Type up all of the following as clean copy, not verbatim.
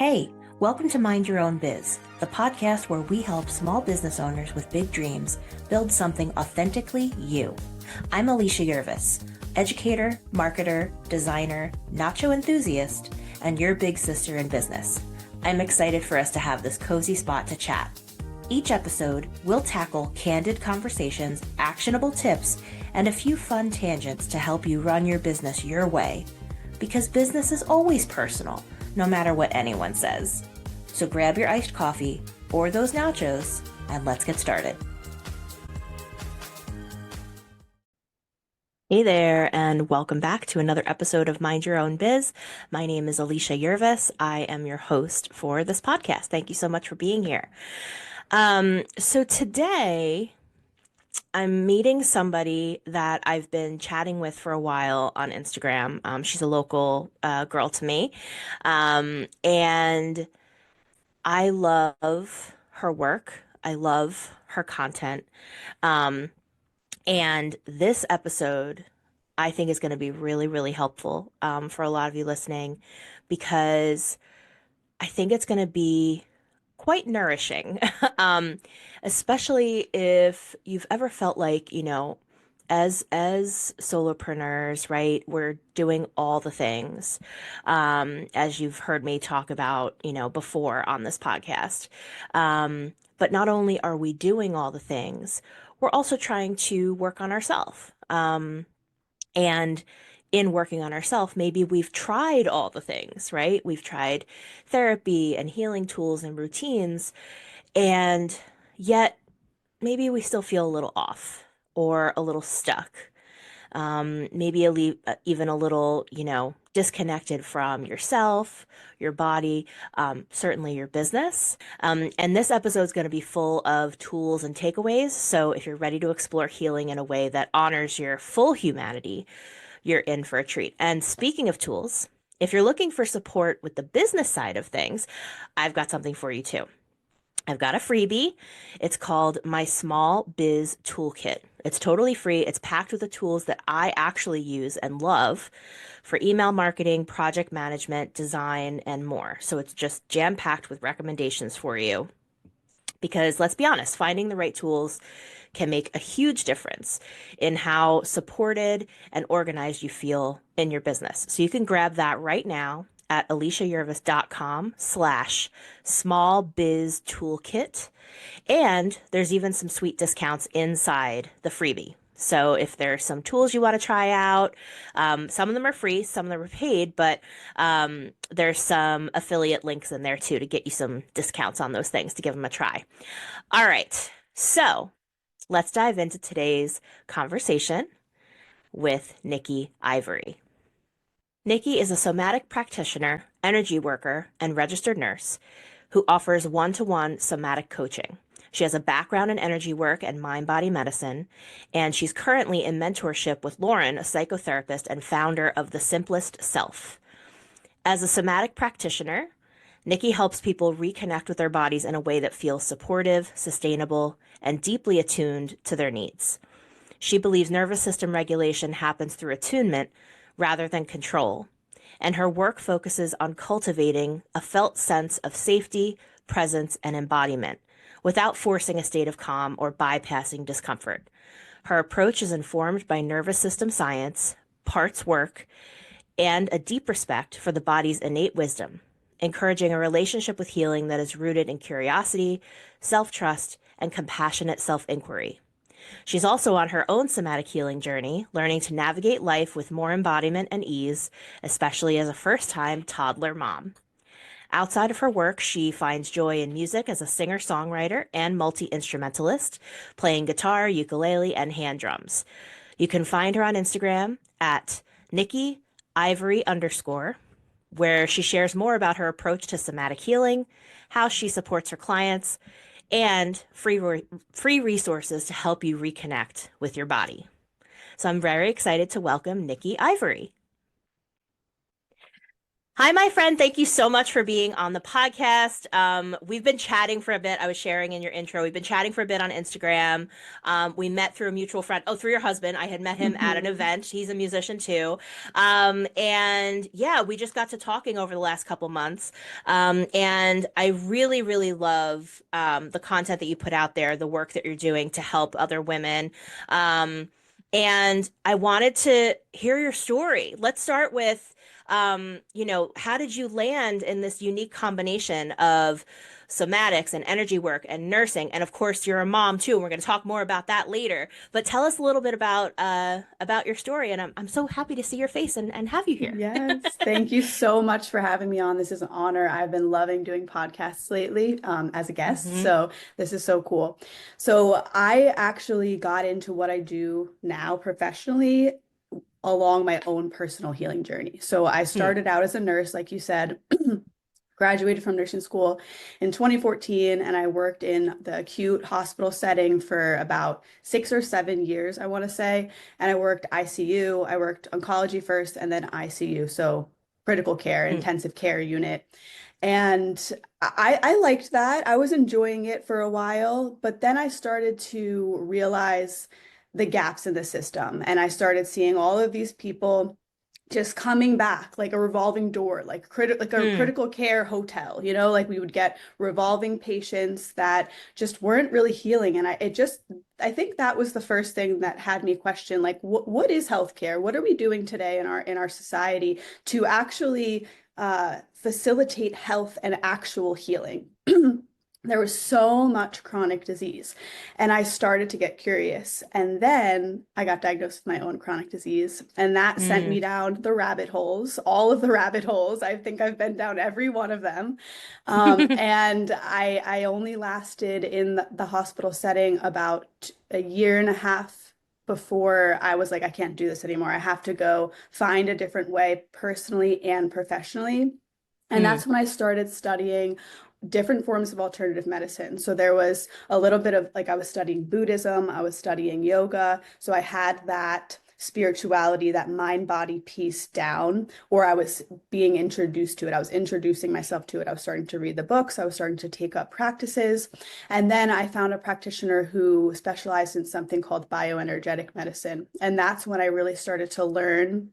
Hey, welcome to Mind Your Own Biz, the podcast where we help small business owners with big dreams build something authentically you. I'm Alicia Yervis, educator, marketer, designer, nacho enthusiast, and your big sister in business. I'm excited for us to have this cozy spot to chat. Each episode, we'll tackle candid conversations, actionable tips, and a few fun tangents to help you run your business your way. Because business is always personal, no matter what anyone says. So grab your iced coffee or those nachos and let's get started. Hey there, and welcome back to another episode of Mind Your Own Biz. My name is Alicia Yervis. I am your host for this podcast. Thank you so much for being here. So today I'm meeting somebody that I've been chatting with for a while on Instagram. She's a local girl to me. And I love her work. I love her content. Um, and this episode, I think, is going to be really, really helpful for a lot of you listening because I think it's going to be quite nourishing, um, especially if you've ever felt like, as solopreneurs, right, we're doing all the things, as you've heard me talk about, before on this podcast. But not only are we doing all the things, we're also trying to work on ourselves. And in working on ourselves, maybe we've tried all the things, right? We've tried therapy and healing tools and routines, and yet maybe we still feel a little off or a little stuck. Maybe even a little, disconnected from yourself, your body, certainly your business. And this episode is going to be full of tools and takeaways. So if you're ready to explore healing in a way that honors your full humanity, you're in for a treat. And speaking of tools, if you're looking for support with the business side of things, I've got something for you too. I've got a freebie. It's called My Small Biz Toolkit. It's totally free. It's packed with the tools that I actually use and love for email marketing, project management, design, and more. So it's just jam-packed with recommendations for you. Because let's be honest, finding the right tools can make a huge difference in how supported and organized you feel in your business. So you can grab that right now at aliciayervis.com/smallbiztoolkit. And there's even some sweet discounts inside the freebie. So if there's some tools you want to try out, some of them are free, some of them are paid, but there's some affiliate links in there too to get you some discounts on those things to give them a try. All right, so let's dive into today's conversation with Nikki Ivory. Nikki is a somatic practitioner, energy worker, and registered nurse who offers one-to-one somatic coaching. She has a background in energy work and mind-body medicine, and she's currently in mentorship with Lauren, a psychotherapist and founder of The Simplest Self. As a somatic practitioner, Nikki helps people reconnect with their bodies in a way that feels supportive, sustainable, and deeply attuned to their needs. She believes nervous system regulation happens through attunement rather than control, and her work focuses on cultivating a felt sense of safety, presence, and embodiment without forcing a state of calm or bypassing discomfort. Her approach is informed by nervous system science, parts work, and a deep respect for the body's innate wisdom, encouraging a relationship with healing that is rooted in curiosity, self-trust, and compassionate self-inquiry. She's also on her own somatic healing journey, learning to navigate life with more embodiment and ease, especially as a first-time toddler mom. Outside of her work, she finds joy in music as a singer-songwriter and multi-instrumentalist, playing guitar, ukulele, and hand drums. You can find her on Instagram at Nikki Ivory _, where she shares more about her approach to somatic healing, how she supports her clients, and free resources to help you reconnect with your body. So I'm very excited to welcome Nikki Ivory. Hi, my friend. Thank you so much for being on the podcast. We've been chatting for a bit. I was sharing in your intro. We've been chatting for a bit on Instagram. We met through a mutual friend. Oh, through your husband. I had met him at an Mhm. event. He's a musician too. And yeah, we just got to talking over the last couple months. And I really, really love the content that you put out there, the work that you're doing to help other women. Um, and I wanted to hear your story. Let's start with how did you land in this unique combination of somatics and energy work and nursing? And of course, you're a mom too, and we're going to talk more about that later. But tell us a little bit about your story, and I'm so happy to see your face and have you here. Yes, thank you so much for having me on. This is an honor. I've been loving doing podcasts lately, as a guest, Hmm. so this is so cool. So I actually got into what I do now professionally along my own personal healing journey. So I Hmm. started out as a nurse, like you said, graduated from nursing school in 2014, and I worked in the acute hospital setting for about 6 or 7 years, I want to say. And I worked ICU, I worked oncology first, and then ICU, so critical care, Hmm. intensive care unit. And I liked that. I was enjoying it for a while, but then I started to realize the gaps in the system. And I started seeing all of these people just coming back like a revolving door, like a Hmm. critical care hotel, like we would get revolving patients that just weren't really healing. And I think that was the first thing that had me question, like, what is healthcare? What are we doing today in our society to actually facilitate health and actual healing? There was so much chronic disease, and I started to get curious. And then I got diagnosed with my own chronic disease, and that sent Hmm. me down the rabbit holes, all of the rabbit holes. I think I've been down every one of them. And I only lasted in the hospital setting about a year and a half before I was like, I can't do this anymore. I have to go find a different way personally and professionally. And Hmm. that's when I started studying different forms of alternative medicine. So there was a little bit of like I was studying Buddhism, I was studying yoga. So I had that spirituality, that mind body piece down, or I was being introduced to it. I was introducing myself to it. I was starting to read the books, I was starting to take up practices. And then I found a practitioner who specialized in something called bioenergetic medicine. And that's when I really started to learn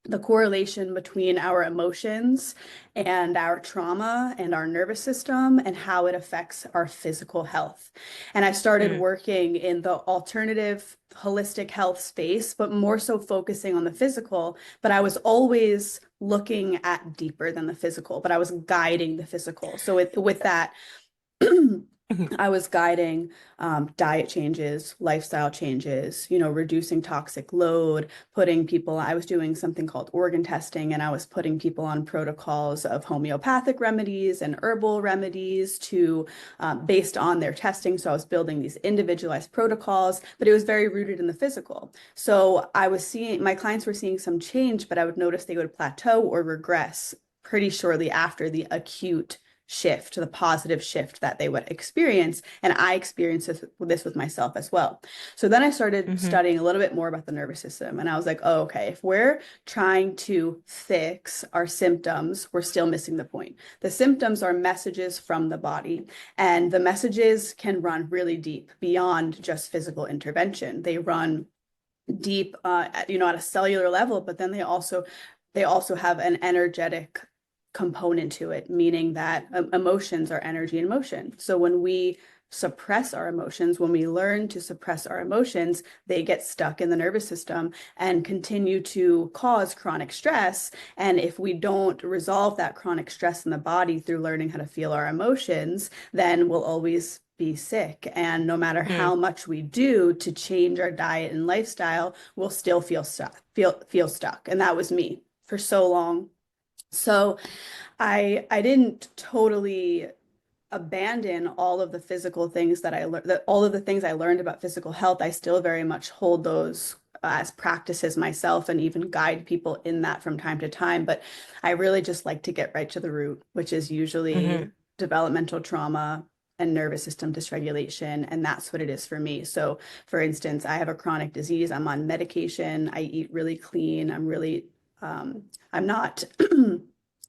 the correlation between our emotions and our trauma and our nervous system and how it affects our physical health. And I started Hmm. working in the alternative holistic health space, but more so focusing on the physical. But I was always looking at deeper than the physical, but I was guiding the physical. So with that, I was guiding diet changes, lifestyle changes, reducing toxic load, putting people, I was doing something called organ testing, and I was putting people on protocols of homeopathic remedies and herbal remedies based on their testing. So I was building these individualized protocols, but it was very rooted in the physical. So my clients were seeing some change, but I would notice they would plateau or regress pretty shortly after the acute shift, the positive shift that they would experience. And I experienced this with myself as well. So then I started Hmm. studying a little bit more about the nervous system. And I was like, oh, okay, if we're trying to fix our symptoms, we're still missing the point. The symptoms are messages from the body, and the messages can run really deep beyond just physical intervention. They run deep, at a cellular level, but then they also have an energetic component to it, meaning that emotions are energy in motion. So when we suppress our emotions, when we learn to suppress our emotions, they get stuck in the nervous system and continue to cause chronic stress. And if we don't resolve that chronic stress in the body through learning how to feel our emotions, then we'll always be sick. And no matter Hmm. how much we do to change our diet and lifestyle, we'll still feel stuck. And that was me for so long. So I didn't totally abandon all of the physical things that I learned, that all of the things I learned about physical health. I still very much hold those as practices myself and even guide people in that from time to time. But I really just like to get right to the root, which is usually Hmm. developmental trauma and nervous system dysregulation. And that's what it is for me. So, for instance, I have a chronic disease. I'm on medication. I eat really clean. I'm not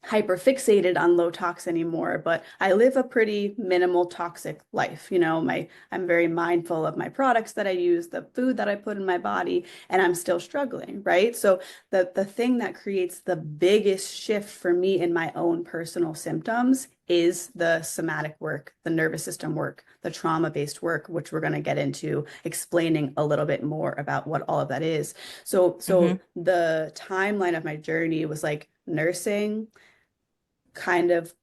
hyper fixated on low tox anymore, but I live a pretty minimal toxic life. I'm very mindful of my products that I use, the food that I put in my body, and I'm still struggling, right? So the thing that creates the biggest shift for me in my own personal symptoms is the somatic work, the nervous system work, the trauma-based work, which we're going to get into explaining a little bit more about what all of that is. So Hmm. the timeline of my journey was like nursing, kind of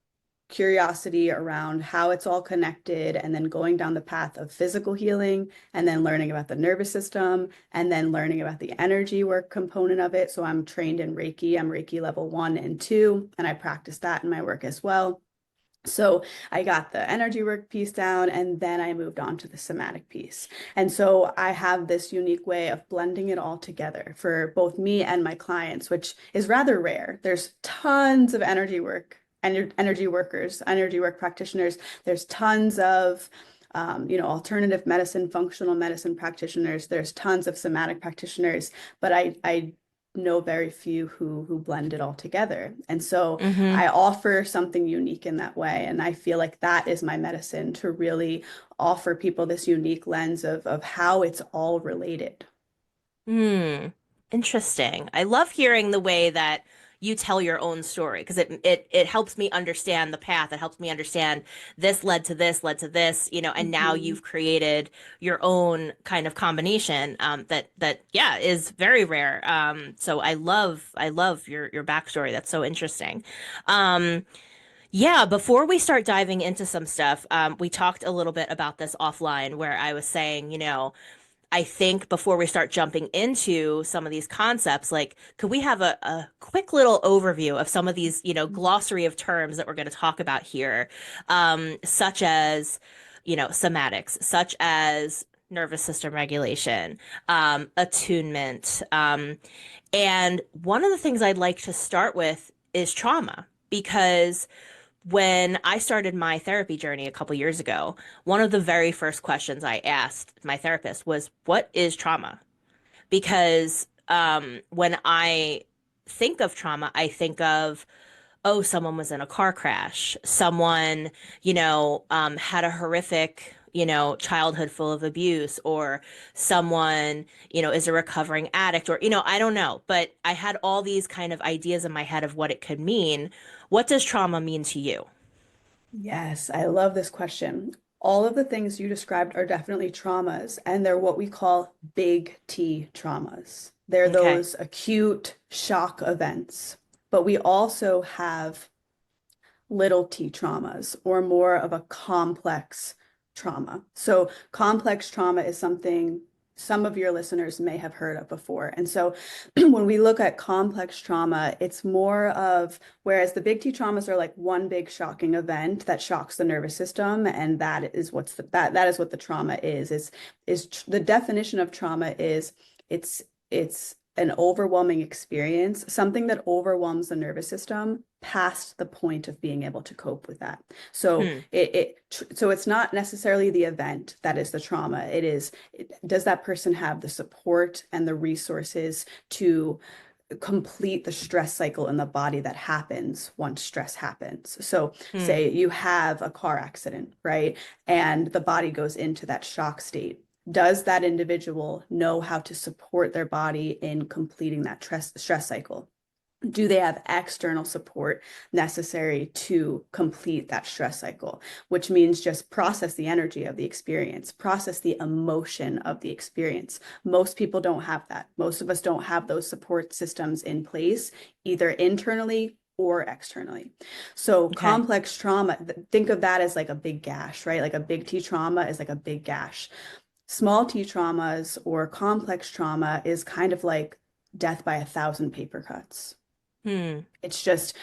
curiosity around how it's all connected, and then going down the path of physical healing, and then learning about the nervous system, and then learning about the energy work component of it. So I'm trained in Reiki. I'm Reiki level 1 and 2, and I practice that in my work as well. So I got the energy work piece down, and then I moved on to the somatic piece. And so I have this unique way of blending it all together for both me and my clients, which is rather rare. There's tons of energy work, energy workers, energy work practitioners. There's tons of alternative medicine, functional medicine practitioners. There's tons of somatic practitioners, but I know very few who blend it all together. And so Hmm. I offer something unique in that way. And I feel like that is my medicine, to really offer people this unique lens of how it's all related. Hmm. Interesting. I love hearing the way that you tell your own story because it helps me understand the path. It helps me understand this led to this, and now Mhm. you've created your own kind of combination that yeah is very rare. So I love your backstory. That's so interesting. Um, yeah, before we start diving into some stuff, we talked a little bit about this offline where I was saying, I think before we start jumping into some of these concepts, like, could we have a quick little overview of some of these, glossary of terms that we're going to talk about here, such as, somatics, such as nervous system regulation, attunement. And one of the things I'd like to start with is trauma, because when I started my therapy journey a couple years ago, one of the very first questions I asked my therapist was, "What is trauma?" Because when I think of trauma, I think of, oh, someone was in a car crash, someone, had a horrific, childhood full of abuse, or someone, is a recovering addict, or, I don't know. But I had all these kind of ideas in my head of what it could mean. What does trauma mean to you? Yes, I love this question. All of the things you described are definitely traumas, and they're what we call big T traumas. They're Okay. those acute shock events. But we also have little t traumas, or more of a complex trauma. So, complex trauma is something some of your listeners may have heard of before. And so, when we look at complex trauma, it's more of, whereas the big T traumas are like one big shocking event that shocks the nervous system, and that is what the trauma is the definition of trauma is it's an overwhelming experience, something that overwhelms the nervous system past the point of being able to cope with that. So Hmm. so it's not necessarily the event that is the trauma. Does that person have the support and the resources to complete the stress cycle in the body that happens once stress happens? So Hmm. say you have a car accident, right? And the body goes into that shock state. Does that individual know how to support their body in completing that stress cycle? Do they have external support necessary to complete that stress cycle, which means just process the energy of the experience, process the emotion of the experience? Most people don't have that. Most of us don't have those support systems in place, either internally or externally. So Okay. complex trauma, think of that as like a big gash, right? Like a big T trauma is like a big gash. Small T traumas or complex trauma is kind of like death by 1,000 paper cuts. Hmm. It's just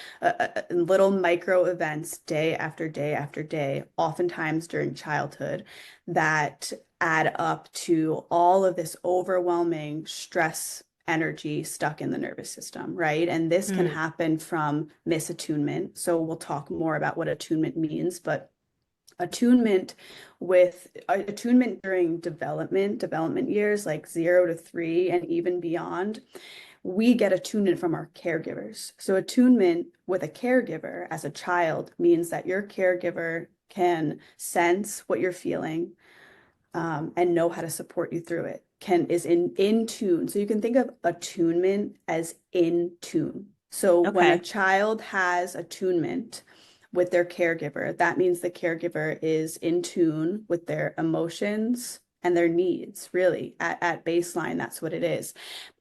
little micro events day after day after day, oftentimes during childhood, that add up to all of this overwhelming stress energy stuck in the nervous system, right? And this can Hmm. happen from misattunement. So we'll talk more about what attunement means, but attunement attunement during development years, like 0 to 3 and even beyond, we get attunement from our caregivers. So attunement with a caregiver as a child means that your caregiver can sense what you're feeling, and know how to support you through it. Is in tune. So you can think of attunement as in tune. So when a Okay. child has attunement with their caregiver, that means the caregiver is in tune with their emotions and their needs, really. At baseline, that's what it is.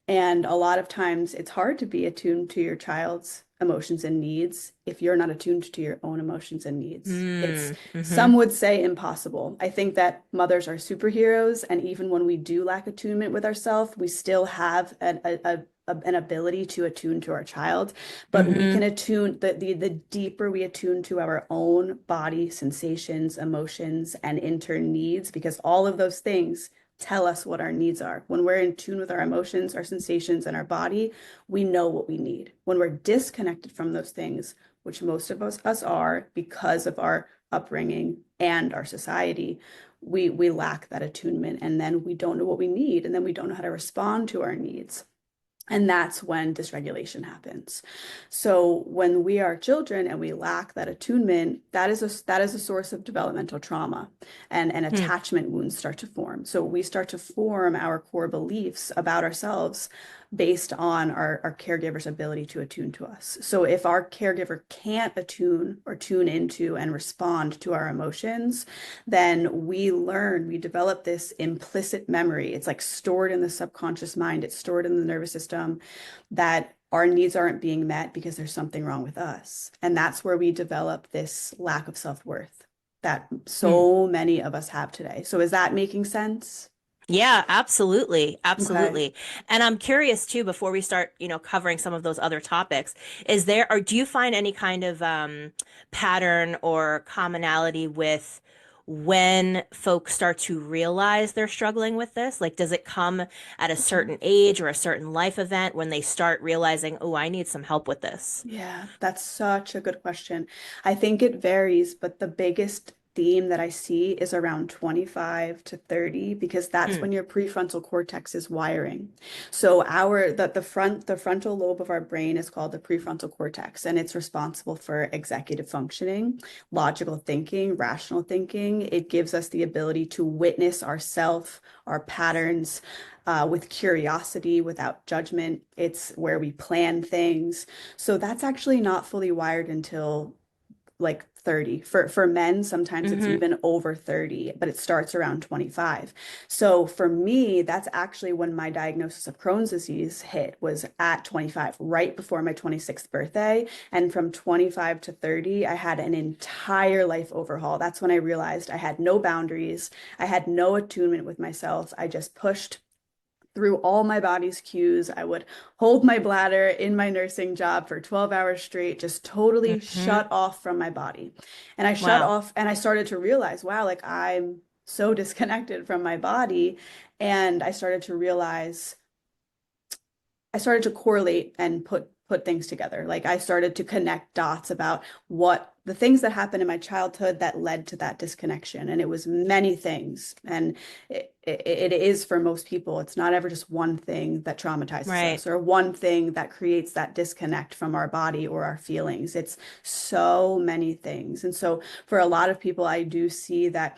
And a lot of times it's hard to be attuned to your child's emotions and needs if you're not attuned to your own emotions and needs. It's, Mm, mm-hmm. some would say, impossible. I think that mothers are superheroes, and even when we do lack attunement with ourselves, we still have an ability to attune to our child. But we can Mm-hmm. attune, the deeper we attune to our own body sensations, emotions, and inner needs, because all of those things tell us what our needs are. When we're in tune with our emotions, our sensations, and our body, we know what we need. When we're disconnected from those things, which most of us are because of our upbringing and our society, we lack that attunement, and then we don't know what we need, and then we don't know how to respond to our needs. And that's when dysregulation happens. So when we are children and we lack that attunement, that is a source of developmental trauma, and Hmm. attachment wounds start to form. So we start to form our core beliefs about ourselves based on our caregiver's ability to attune to us. So if our caregiver can't attune or tune into and respond to our emotions, then we develop this implicit memory. It's like stored in the subconscious mind, it's stored in the nervous system, that our needs aren't being met because there's something wrong with us. And that's where we develop this lack of self-worth that Hmm. so many of us have today. So is that making sense? Yeah, absolutely. Okay. Absolutely. And I'm curious too, before we start, covering some of those other topics, is there, or do you find any kind of pattern or commonality with when folks start to realize they're struggling with this? Like, does it come at a Okay. certain age or a certain life event when they start realizing, oh, I need some help with this? Yeah, that's such a good question. I think it varies, but the biggest theme that I see is around 25 to 30, because that's Hmm. when your prefrontal cortex is wiring. So the frontal lobe of our brain is called the prefrontal cortex, and it's responsible for executive functioning, logical thinking, rational thinking. It gives us the ability to witness ourself, our patterns, with curiosity, without judgment. It's where we plan things. So that's actually not fully wired until like 30. For men, sometimes it's Mm-hmm. even over 30, but it starts around 25. So for me, that's actually when my diagnosis of Crohn's disease hit, was at 25, right before my 26th birthday. And from 25 to 30, I had an entire life overhaul. That's when I realized I had no boundaries. I had no attunement with myself. I just pushed through all my body's cues. I would hold my bladder in my nursing job for 12 hours straight, just totally Mm-hmm. shut off from my body. And I shut Wow. off, and I started to realize, wow, like I'm so disconnected from my body. And I started to correlate and put things together. Like I started to connect dots about what the things that happened in my childhood that led to that disconnection. And it was many things. And it is for most people. It's not ever just one thing that traumatizes Right. us or one thing that creates that disconnect from our body or our feelings. It's so many things. And so for a lot of people, I do see that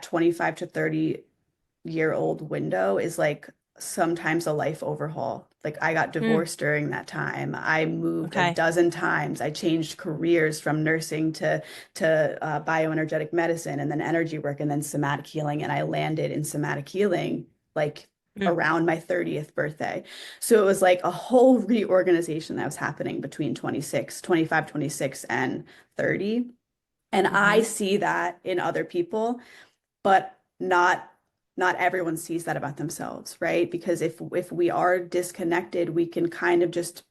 25 to 30-year-old window is like sometimes a life overhaul. Like I got Hmm. divorced during that time. I moved a Okay. dozen times. I changed careers from nursing to bioenergetic medicine, and then energy work, and then somatic healing. And I landed in somatic healing like Hmm. around my 30th birthday. So it was like a whole reorganization that was happening between 25, 26, and 30. And I Mm-hmm. see that in other people, but not everyone sees that about themselves, right? Because if we are disconnected, we can kind of just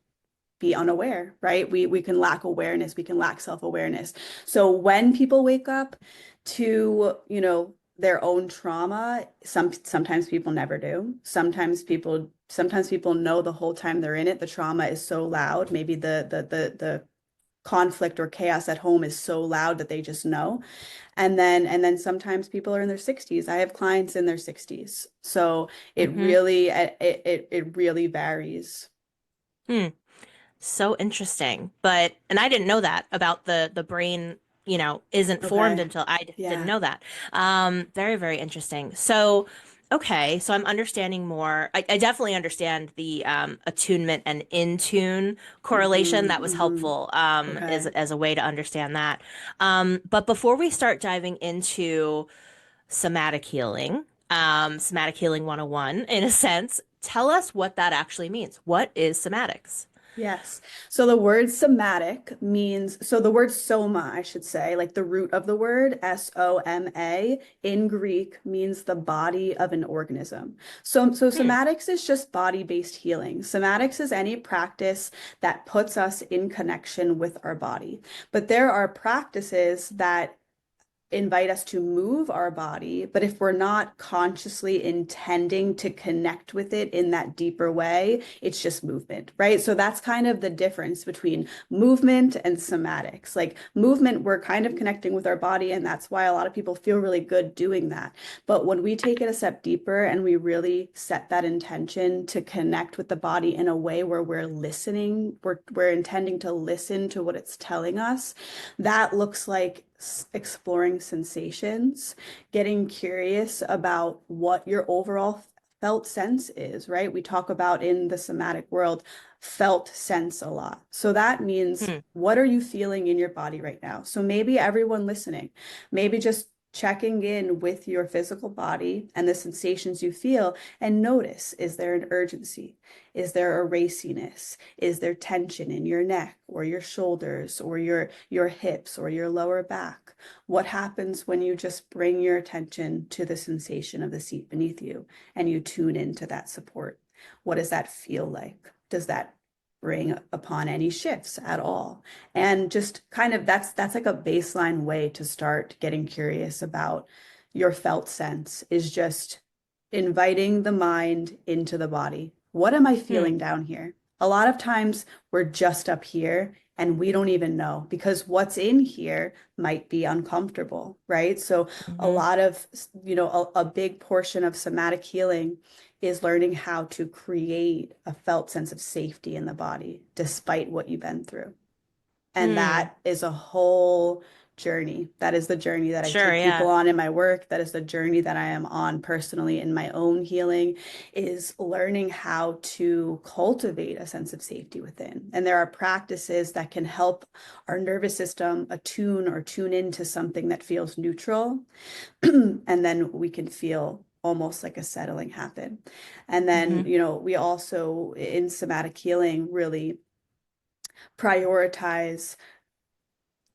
be unaware, right? We can lack awareness, we can lack self-awareness. So when people wake up to, their own trauma, sometimes people never do. Sometimes people know the whole time they're in it, the trauma is so loud. Maybe the conflict or chaos at home is so loud that they just know. And then sometimes people are in their 60s. I have clients in their 60s. So it Mm-hmm. really it really varies. Hmm. So interesting. And I didn't know that about the brain, isn't formed Okay. until didn't Yeah. know that. Very, very interesting. So, okay, so I'm understanding more. I definitely understand the attunement and in tune correlation. That was helpful Okay. as a way to understand that. But before we start diving into somatic healing 101, in a sense, tell us what that actually means. What is somatics? Yes. So the word somatic means, so the word soma, I should say, like the root of the word, Soma, in Greek means the body of an organism. So Hmm. somatics is just body-based healing. Somatics is any practice that puts us in connection with our body. But there are practices that invite us to move our body, but if we're not consciously intending to connect with it in that deeper way, it's just movement, right? So that's kind of the difference between movement and somatics. Like movement, we're kind of connecting with our body, and that's why a lot of people feel really good doing that. But when we take it a step deeper and we really set that intention to connect with the body in a way where we're listening, we're intending to listen to what it's telling us, that looks like exploring sensations, getting curious about what your overall felt sense is, right? We talk about in the somatic world felt sense a lot. So that means Hmm. what are you feeling in your body right now? So maybe everyone listening, maybe just checking in with your physical body and the sensations you feel and notice, is there an urgency? Is there a raciness? Is there tension in your neck or your shoulders or your hips or your lower back? What happens when you just bring your attention to the sensation of the seat beneath you and you tune into that support? What does that feel like? Does that bring upon any shifts at all? And just kind of that's like a baseline way to start getting curious about your felt sense is just inviting the mind into the body. What am I Hmm. feeling down here? A lot of times we're just up here and we don't even know because what's in here might be uncomfortable, right? So a Hmm. lot of, a big portion of somatic healing is learning how to create a felt sense of safety in the body despite what you've been through. And Hmm. that is a whole journey. That is the journey that I Sure, take people yeah. on in my work. That is the journey that I am on personally in my own healing, is learning how to cultivate a sense of safety within. And there are practices that can help our nervous system attune or tune into something that feels neutral. And then we can feel almost like a settling happen. And then, Hmm. we also in somatic healing really prioritize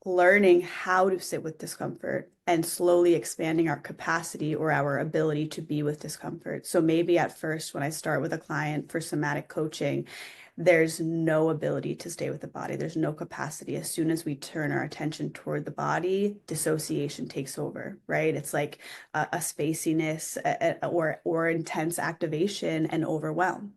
learning how to sit with discomfort and slowly expanding our capacity or our ability to be with discomfort. So maybe at first, when I start with a client for somatic coaching, there's no ability to stay with the body. There's no capacity. As soon as we turn our attention toward the body, dissociation takes over, right? It's like a spaciness or intense activation and overwhelm.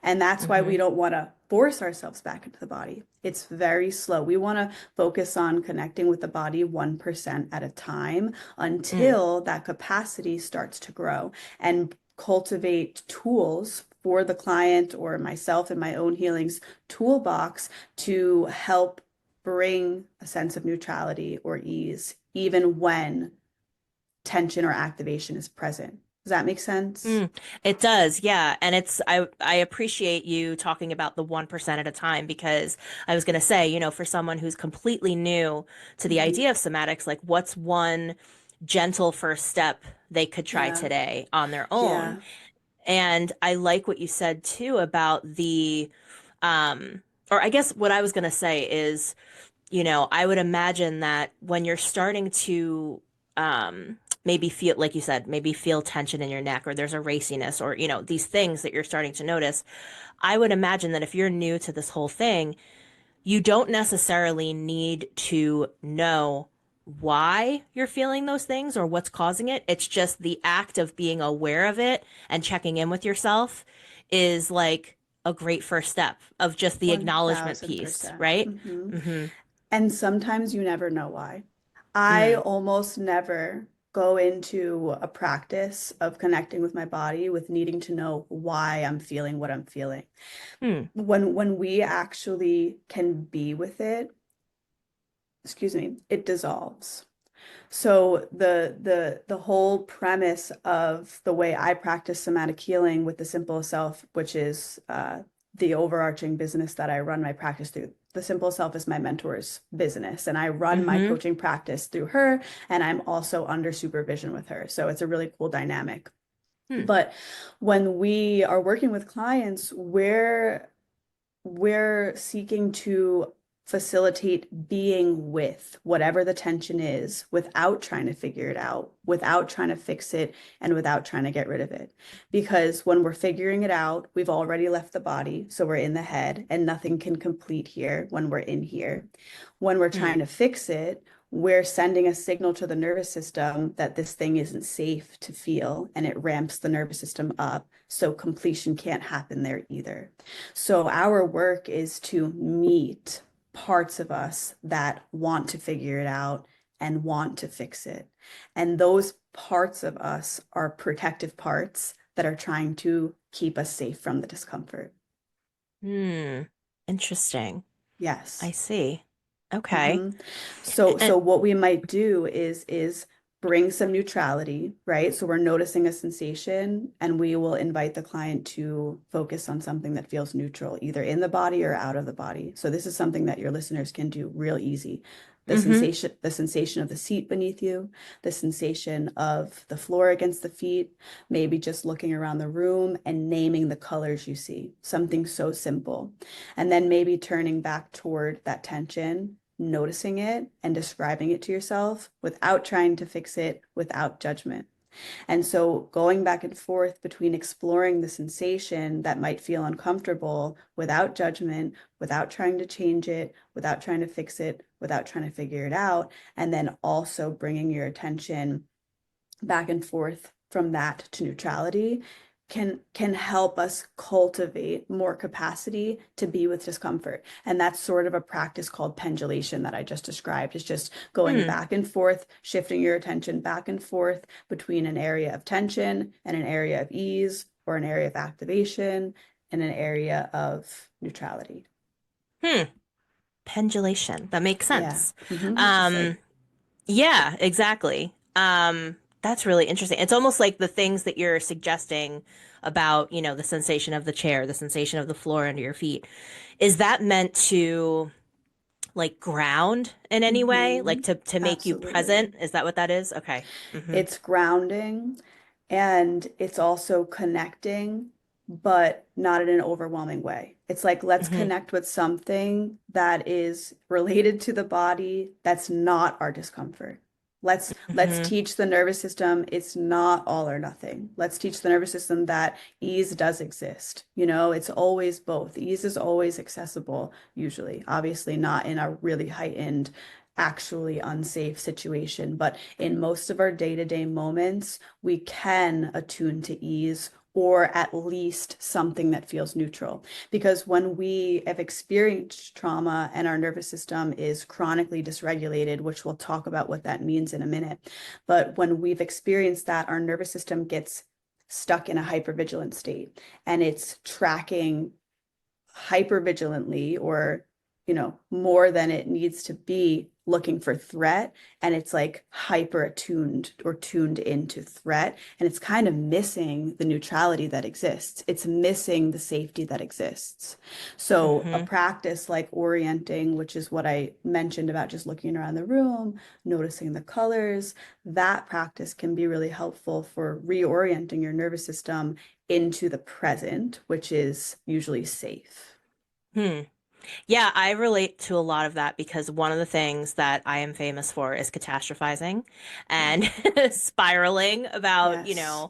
And that's why we Hmm. don't want to force ourselves back into the body. It's very slow. We want to focus on connecting with the body 1% at a time Mm. until that capacity starts to grow and cultivate tools for the client or myself in my own healings toolbox to help bring a sense of neutrality or ease, even when tension or activation is present. Does that make sense? Mm. It does, yeah. And I appreciate you talking about the 1% at a time because I was going to say, for someone who's completely new to the Mhm. idea of somatics, like what's one gentle first step they could try Yeah. today on their own? Yeah. And I like what you said too about um, or I guess what I was going to say is, I would imagine that when you're starting to maybe feel, like you said, maybe feel tension in your neck or there's a raciness or, these things that you're starting to notice, I would imagine that if you're new to this whole thing, you don't necessarily need to know why you're feeling those things or what's causing it. It's just the act of being aware of it and checking in with yourself is like a great first step of just the acknowledgement piece, 1000%. right? Mm-hmm. And sometimes you never know why. I Mm. almost never. go into a practice of connecting with my body with needing to know why I'm feeling what I'm feeling. Hmm. When we actually can be with it, excuse me, it dissolves. So the whole premise of the way I practice somatic healing with the simple self, which is the overarching business that I run my practice through. The simple self is my mentor's business, and I run my Mm-hmm. coaching practice through her, and I'm also under supervision with her. So it's a really cool dynamic. Hmm. But when we are working with clients, we're seeking to facilitate being with whatever the tension is without trying to figure it out, without trying to fix it, and without trying to get rid of it. Because when we're figuring it out, we've already left the body, so we're in the head, and nothing can complete here when we're in here. When we're Hmm. trying to fix it, we're sending a signal to the nervous system that this thing isn't safe to feel, and it ramps the nervous system up, so completion can't happen there either. So our work is to meet parts of us that want to figure it out and want to fix it. And those parts of us are protective parts that are trying to keep us safe from the discomfort. Hmm. Interesting. I Yes. see. Okay. hmm So And what we might do is bring some neutrality, right? So we're noticing a sensation and we will invite the client to focus on something that feels neutral, either in the body or out of the body. So this is something that your listeners can do real easy. mm-hmm. The sensation of the seat beneath you, the sensation of the floor against the feet, maybe just looking around the room and naming the colors you see, something so simple. And then maybe turning back toward that tension, noticing it and describing it to yourself without trying to fix it, without judgment. And so going back and forth between exploring the sensation that might feel uncomfortable without judgment, without trying to change it, without trying to fix it, without trying to figure it out, and then also bringing your attention back and forth from that to neutrality can help us cultivate more capacity to be with discomfort. And that's sort of a practice called pendulation that I just described. It's just going Hmm. back and forth, shifting your attention back and forth between an area of tension and an area of ease, or an area of activation and an area of neutrality. Hmm. Pendulation. That makes Yeah. sense. It's just like, Um, yeah, exactly. That's really interesting. It's almost like the things that you're suggesting about, the sensation of the chair, the sensation of the floor under your feet. Is that meant to like ground in any way? Like to make you absolutely. present? Is that what that is? Okay. Mm-hmm. It's grounding and it's also connecting, but not in an overwhelming way. It's like, let's Mm-hmm. connect with something that is related to the body that's not our discomfort. Let's Mm-hmm. teach the nervous system it's not all or nothing. Let's teach the nervous system that ease does exist. It's always both. Ease is always accessible, usually. Obviously, not in a really heightened, actually unsafe situation, but in most of our day-to-day moments, we can attune to ease or at least something that feels neutral. Because when we have experienced trauma and our nervous system is chronically dysregulated, which we'll talk about what that means in a minute, but when we've experienced that, our nervous system gets stuck in a hypervigilant state and it's tracking hypervigilantly, or more than it needs to be, looking for threat, and it's like hyper attuned or tuned into threat, and it's kind of missing the neutrality that exists. It's missing the safety that exists. So a Mm-hmm. practice like orienting, which is what I mentioned about just looking around the room, noticing the colors, that practice can be really helpful for reorienting your nervous system into the present, which is usually safe. Hmm. Yeah, I relate to a lot of that because one of the things that I am famous for is catastrophizing Yeah. and spiraling about, Yes,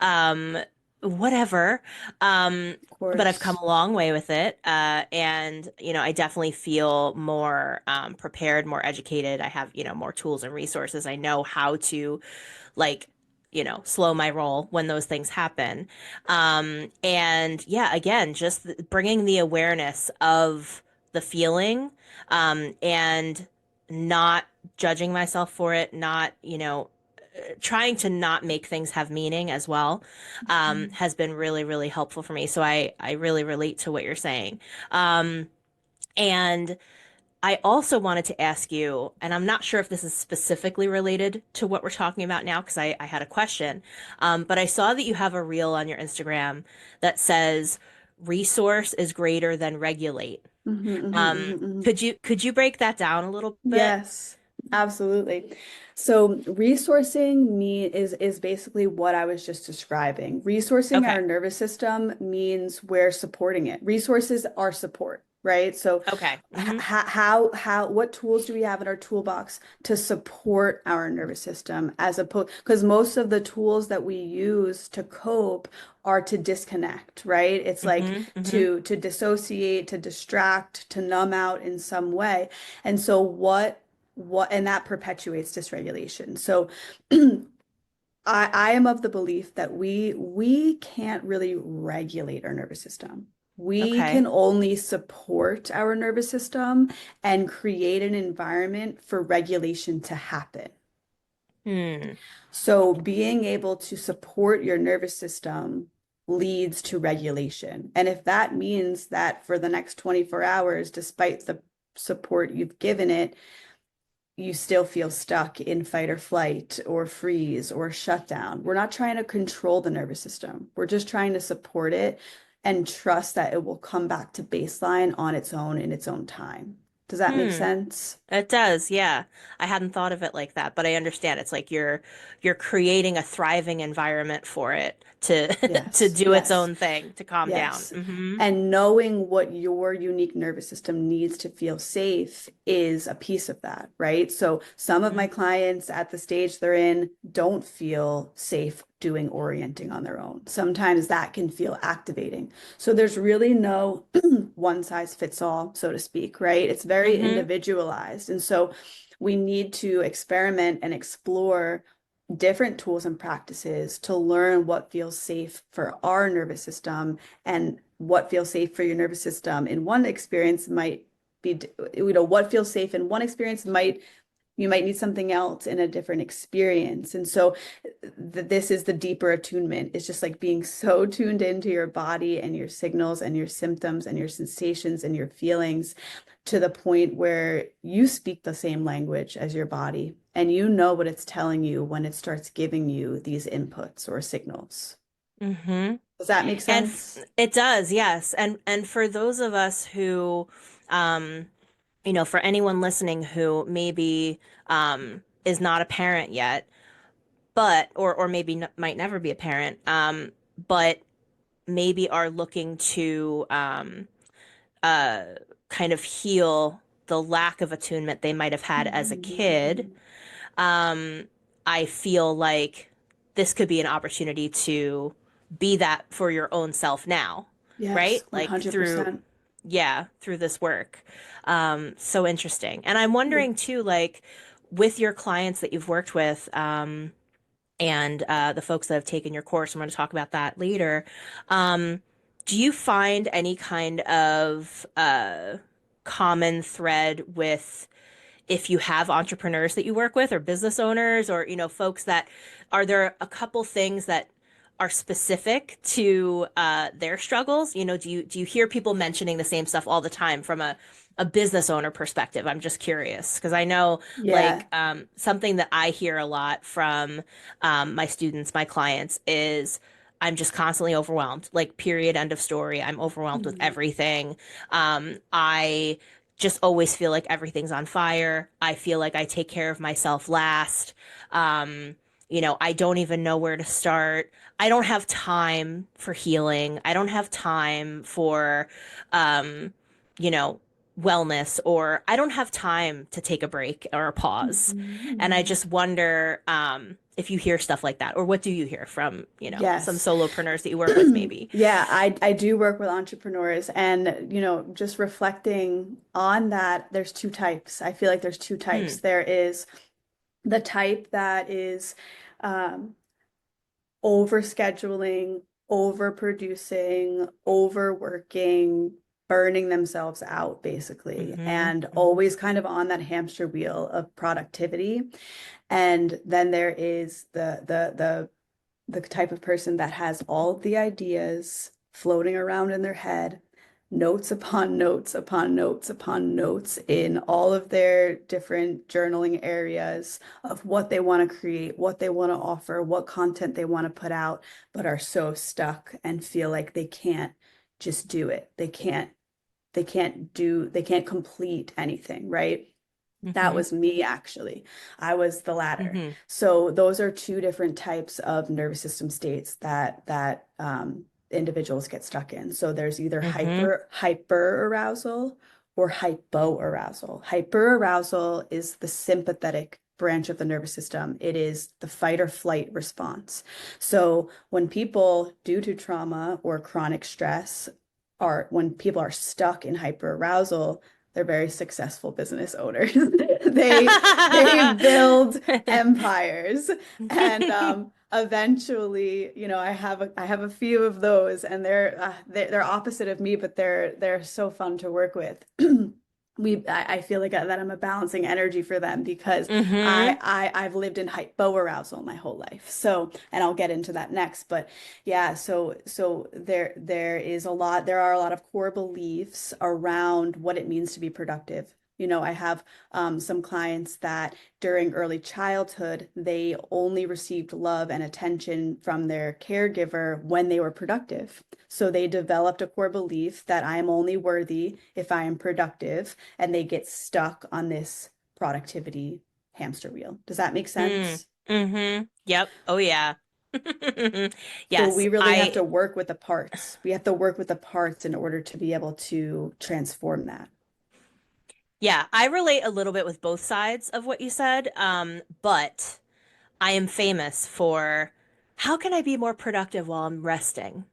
um, whatever. Um, of but I've come course. a long way with it. And, I definitely feel more prepared, more educated. I have, more tools and resources. I know how to like slow my roll when those things happen. And yeah, again, just bringing the awareness of the feeling, and not judging myself for it, not trying to not make things have meaning as well, has been really, really helpful for me. So I really relate to what you're saying. Um, and I also wanted to ask you, and I'm not sure if this is specifically related to what we're talking about now, because I had a question, but I saw that you have a reel on your Instagram that says resource is greater than regulate. Mhm, mhm, mhm, mhm. Could you break that down a little bit? Yes, absolutely. So resourcing me is basically what I was just describing. Resourcing our Okay. nervous system means we're supporting it. Resources are support, right? So Okay. how what tools do we have in our toolbox to support our nervous system as opposed because most of the tools that we use to cope are to disconnect, right? It's like Hmm. to dissociate, to distract, to numb out in some way. And so what and that perpetuates dysregulation. So I am of the belief that we can't really regulate our nervous system. We Okay. can only support our nervous system and create an environment for regulation to happen. Hmm. So being able to support your nervous system leads to regulation. And if that means that for the next 24 hours, despite the support you've given it, you still feel stuck in fight or flight or freeze or shutdown. We're not trying to control the nervous system. We're just trying to support it and trust that it will come back to baseline on its own in its own time. Does that make Hmm. sense? It does, yeah. I hadn't thought of it like that, but I understand. It's like you're creating a thriving environment for it to to Yes, do its yes. own thing, to calm down. Yes. Hmm. And knowing what your unique nervous system needs to feel safe is a piece of that, right? So some of my Hmm. clients at the stage they're in don't feel safe doing orienting on their own. Sometimes that can feel activating. So there's really no one size fits all, so to speak, right? It's very Hmm. individualized. And so we need to experiment and explore different tools and practices to learn what feels safe for our nervous system and what feels safe for your nervous system in one experience might be, what feels safe in one experience might you might need something else in a different experience. And so this is the deeper attunement. It's just like being so tuned into your body and your signals and your symptoms and your sensations and your feelings to the point where you speak the same language as your body and you know what it's telling you when it starts giving you these inputs or signals. Hmm. Does that make And sense? it does, yes. And for those of us who, um, for anyone listening who maybe is not a parent yet, but or maybe n might never be a parent, but maybe are looking to uh, kind of heal the lack of attunement they might have had as a kid. Mhm. um, I feel like this could be an opportunity to be that for your own self now, Yes, right? Like through, 100%. yeah, through this work. So interesting. And I'm Yeah. wondering too, like with your clients that you've worked with, and the folks that have taken your course, I'm going to talk about that later. Um, do you find any kind of common thread with if you have entrepreneurs that you work with or business owners or folks that are there a couple things that are specific to their struggles? Do you hear people mentioning the same stuff all the time from a business owner perspective? I'm just curious because I know Yeah. like something that I hear a lot from my students, my clients is I'm just constantly overwhelmed. Like, period, end of story. I'm overwhelmed with Mhm. everything. I just always feel like everything's on fire. I feel like I take care of myself last. Um, I don't even know where to start. I don't have time for healing. I don't have time for, um, you know, wellness, or I don't have time to take a break or a pause. And I Mhm. just wonder, if you hear stuff like that, or what do you hear from, some Yes. solopreneurs that you work with, maybe? Yeah, I do work with entrepreneurs and just reflecting on that, there's two types. I feel like there's two types. Hmm. There is the type that is um over scheduling, overproducing, overworking, burning themselves out basically, Mm-hmm. and Mm-hmm. always kind of on that hamster wheel of productivity. And then there is the type of person that has all of the ideas floating around in their head, notes upon notes upon notes upon notes in all of their different journaling areas of what they want to create, what they want to offer, what content they want to put out, but are so stuck and feel like they can't just do it. They can't complete anything, right? That Mm-hmm. was me, actually. I was the latter. Mm-hmm. So those are two different types of nervous system states that individuals get stuck in. So there's either Mm-hmm. hyper arousal or hypo arousal. Hyper arousal is the sympathetic branch of the nervous system. It is the fight or flight response. So when people, due to trauma or chronic stress, when people are stuck in hyper arousal, they're very successful business owners. They build empires, and eventually, I have a few of those, and they're opposite of me, but they're so fun to work with. I feel like that I'm a balancing energy for them because Mm-hmm. I've lived in hypoarousal my whole life. So, and I'll get into that next, but yeah, so there are a lot of core beliefs around what it means to be productive. I have some clients that during early childhood, they only received love and attention from their caregiver when they were productive. So they developed a core belief that I am only worthy if I am productive, and they get stuck on this productivity hamster wheel. Does that make Mm. sense? Mm-hmm. Yep. Oh yeah. So Yes, we really have I to work with the parts. We have to work with the parts in order to be able to transform that. yeah, I relate a little bit with both sides of what you said. But I am famous for how can I be more productive while I'm resting?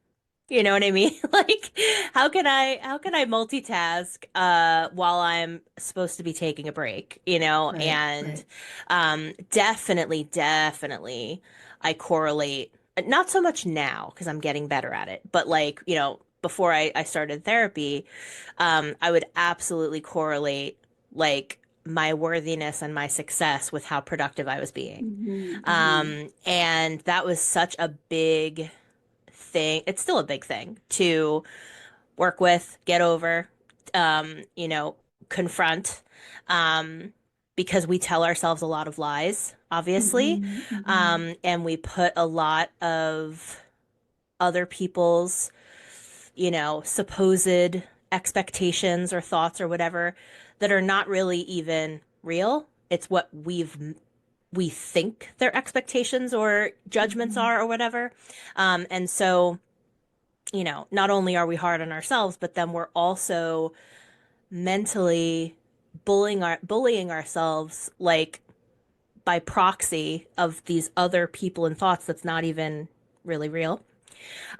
You know what I mean? Like, how can I multitask while I'm supposed to be taking a break, you know? Right, And right. definitely I correlate not so much now because I'm getting better at it, but like, before I started therapy, I would absolutely correlate like my worthiness and my success with how productive I was being. Hmm, hmm. And that was such a big thing. It's still a big thing to work with, get over, you know, confront, um, because we tell ourselves a lot of lies, obviously, Hmm, hmm. and we put a lot of other people's, supposed expectations or thoughts or whatever that are not really even real. It's what we think their expectations or judgments Hmm, are or whatever. And so not only are we hard on ourselves, but then we're also mentally bullying ourselves like by proxy of these other people and thoughts that's not even really real.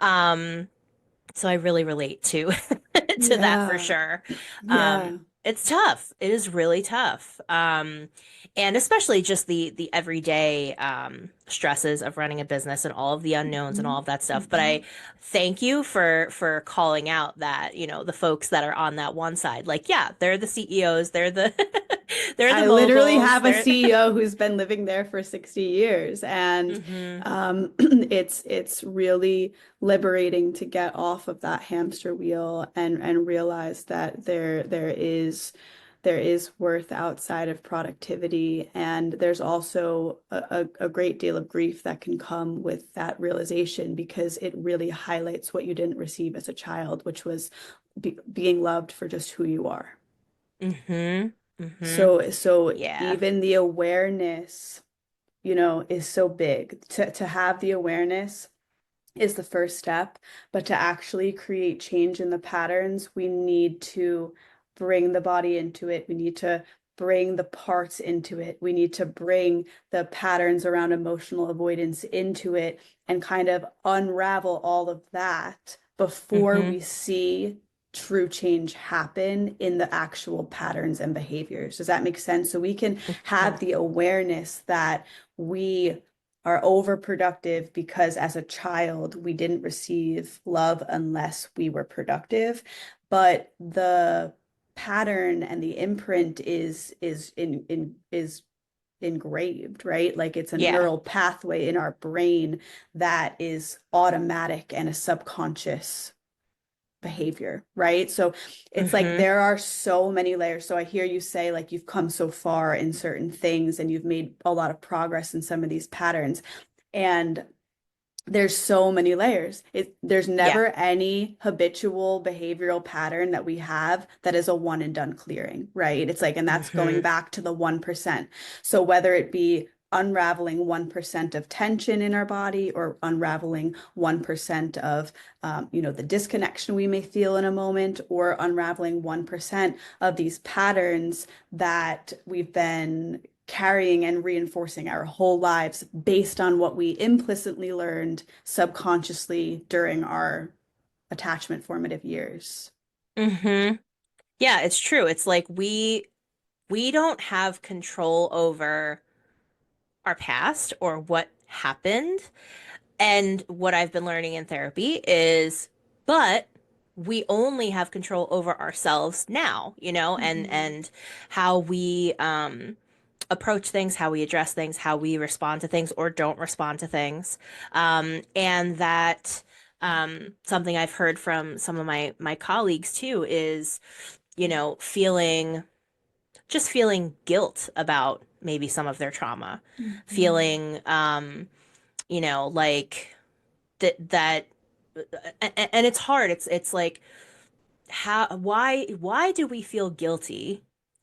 Um, so I really relate to to that for Yeah, sure. Um, yeah. it's tough. It is really tough. And especially just the everyday stresses of running a business and all of the unknowns and Hmm, all of that stuff. But I hmm. thank you for calling out that, the folks that are on that one side. Like, yeah, they're the CEOs, they're the they're the I literally moguls, have a they're CEO who's been living there for 60 years, and hmm it's really liberating to get off of that hamster wheel and realize that there is worth outside of productivity, and there's also a great deal of grief that can come with that realization because it really highlights what you didn't receive as a child, which was being loved for just who you are. hmm hmm So yeah. even the awareness, is so big. To have the awareness is the first step, but to actually create change in the patterns, we need to bring the body into it. We need to bring the parts into it. We need to bring the patterns around emotional avoidance into it and kind of unravel all of that before hmm we see true change happen in the actual patterns and behaviors. Does that make sense? So we can hmm have the awareness that we are overproductive because as a child we didn't receive love unless we were productive. but the pattern and the imprint is engraved, right? Like it's a Yeah. neural pathway in our brain that is automatic and a subconscious behavior, right? So it's like Mm-hmm. there are so many layers. So I hear you say like you've come so far in certain things and you've made a lot of progress in some of these patterns. And there's so many layers. There's Yeah. never any habitual behavioral pattern that we have that is a one and done clearing, right? It's like, and that's going Mm-hmm. back to the 1%. So whether it be unraveling 1% of tension in our body or unraveling 1% of, the disconnection we may feel in a moment, or unraveling 1% of these patterns that we've been carrying and reinforcing our whole lives based on what we implicitly learned subconsciously during our attachment formative years. Mm-hmm. Yeah, it's true. It's like we don't have control over our past or what happened. And what I've been learning in therapy is, but we only have control over ourselves now, and Mhm. how we approach things, how we address things, how we respond to things or don't respond to things. And that something I've heard from some of my colleagues too is, feeling guilt about maybe some of their trauma, Mhm. feeling like that and it's hard. It's like why do we feel guilty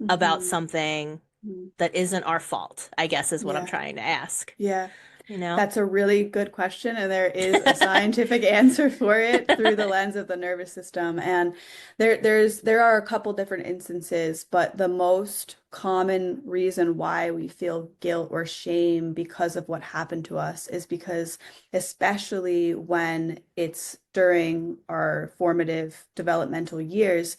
about Mhm. something Mhm. that isn't our fault, I guess is what I'm Yeah. trying to ask, Yeah. you know? That's a really good question, and there is a scientific answer for it through the lens of the nervous system. And there are a couple different instances, but the most common reason why we feel guilt or shame because of what happened to us is because, especially when it's during our formative developmental years,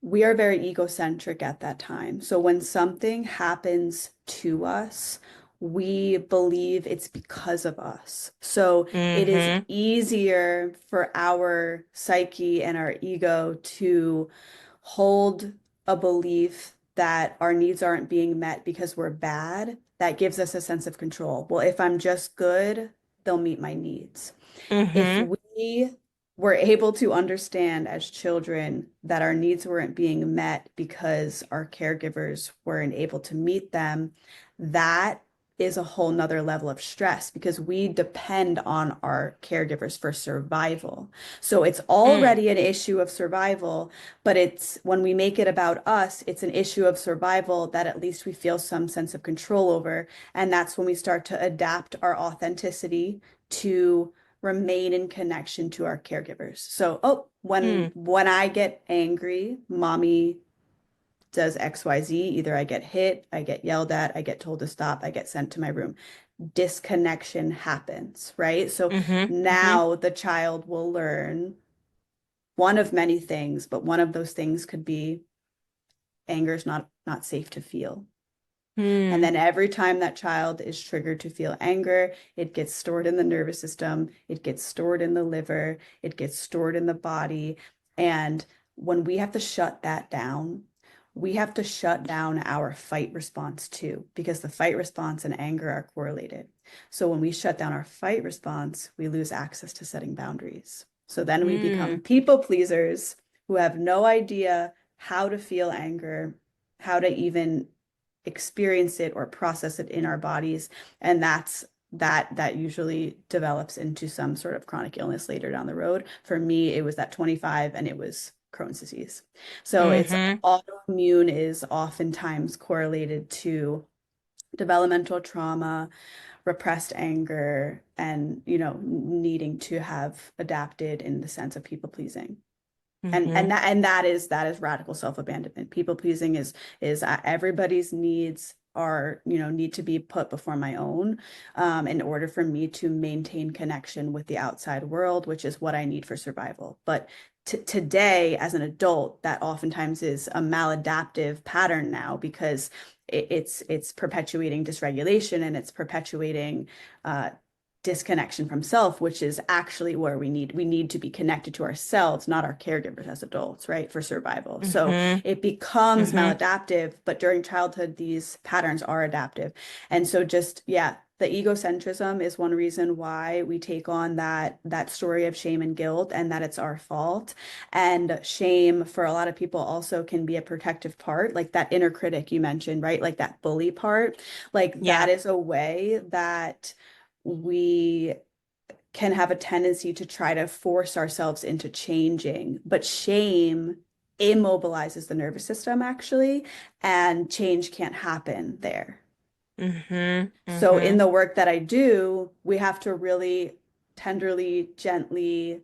we are very egocentric at that time. So when something happens to us, we believe it's because of us. So it is Mm-hmm. easier for our psyche and our ego to hold a belief that our needs aren't being met because we're bad. That gives us a sense of control. Well, if I'm just good, they'll meet my needs. If Mm-hmm. we were able to understand as children that our needs weren't being met because our caregivers weren't able to meet them, that is a whole nother level of stress because we depend on our caregivers for survival. So it's Mm. already an issue of survival, but it's when we make it about us, it's an issue of survival that at least we feel some sense of control over. And that's when we start to adapt our authenticity to remain in connection to our caregivers. So, oh, Mm. when I get angry, mommy does XYZ. Either I get hit, I get yelled at, I get told to stop, I get sent to my room. Disconnection happens, right? So Mm-hmm. Mm-hmm. now the child will learn one of many things, but one of those things could be anger is not safe to feel. And Mm. then every time that child is triggered to feel anger, it gets stored in the nervous system, it gets stored in the liver, it gets stored in the body. And when we have to shut that down, we have to shut down our fight response too, because the fight response and anger are correlated. So when we shut down our fight response, we lose access to setting boundaries. So then we become Mm. people pleasers who have no idea how to feel anger, how to even experience it or process it in our bodies, and that usually develops into some sort of chronic illness later down the road. For me, it was at 25 and it was Crohn's disease. So it's Mm-hmm. autoimmune is oftentimes correlated to developmental trauma, repressed anger, and needing to have adapted in the sense of people pleasing. And Mm-hmm. that is radical self-abandonment. People pleasing is everybody's needs are need to be put before my own, in order for me to maintain connection with the outside world, which is what I need for survival. But today, as an adult, that oftentimes is a maladaptive pattern now because it's perpetuating dysregulation and it's perpetuating disconnection from self, which is actually where we need to be connected to ourselves, not our caregivers as adults, right? For survival. So Mm-hmm. it becomes Mm-hmm. maladaptive, but during childhood, these patterns are adaptive. And so just, yeah, the egocentrism is one reason why we take on that story of shame and guilt and that it's our fault. And shame for a lot of people also can be a protective part, like that inner critic you mentioned, right? Like that bully part. Like that Yeah. is a way that we can have a tendency to try to force ourselves into changing, but shame immobilizes the nervous system actually, and change can't happen there. Mm-hmm. So in Mm-hmm. the work that I do, we have to really tenderly, gently,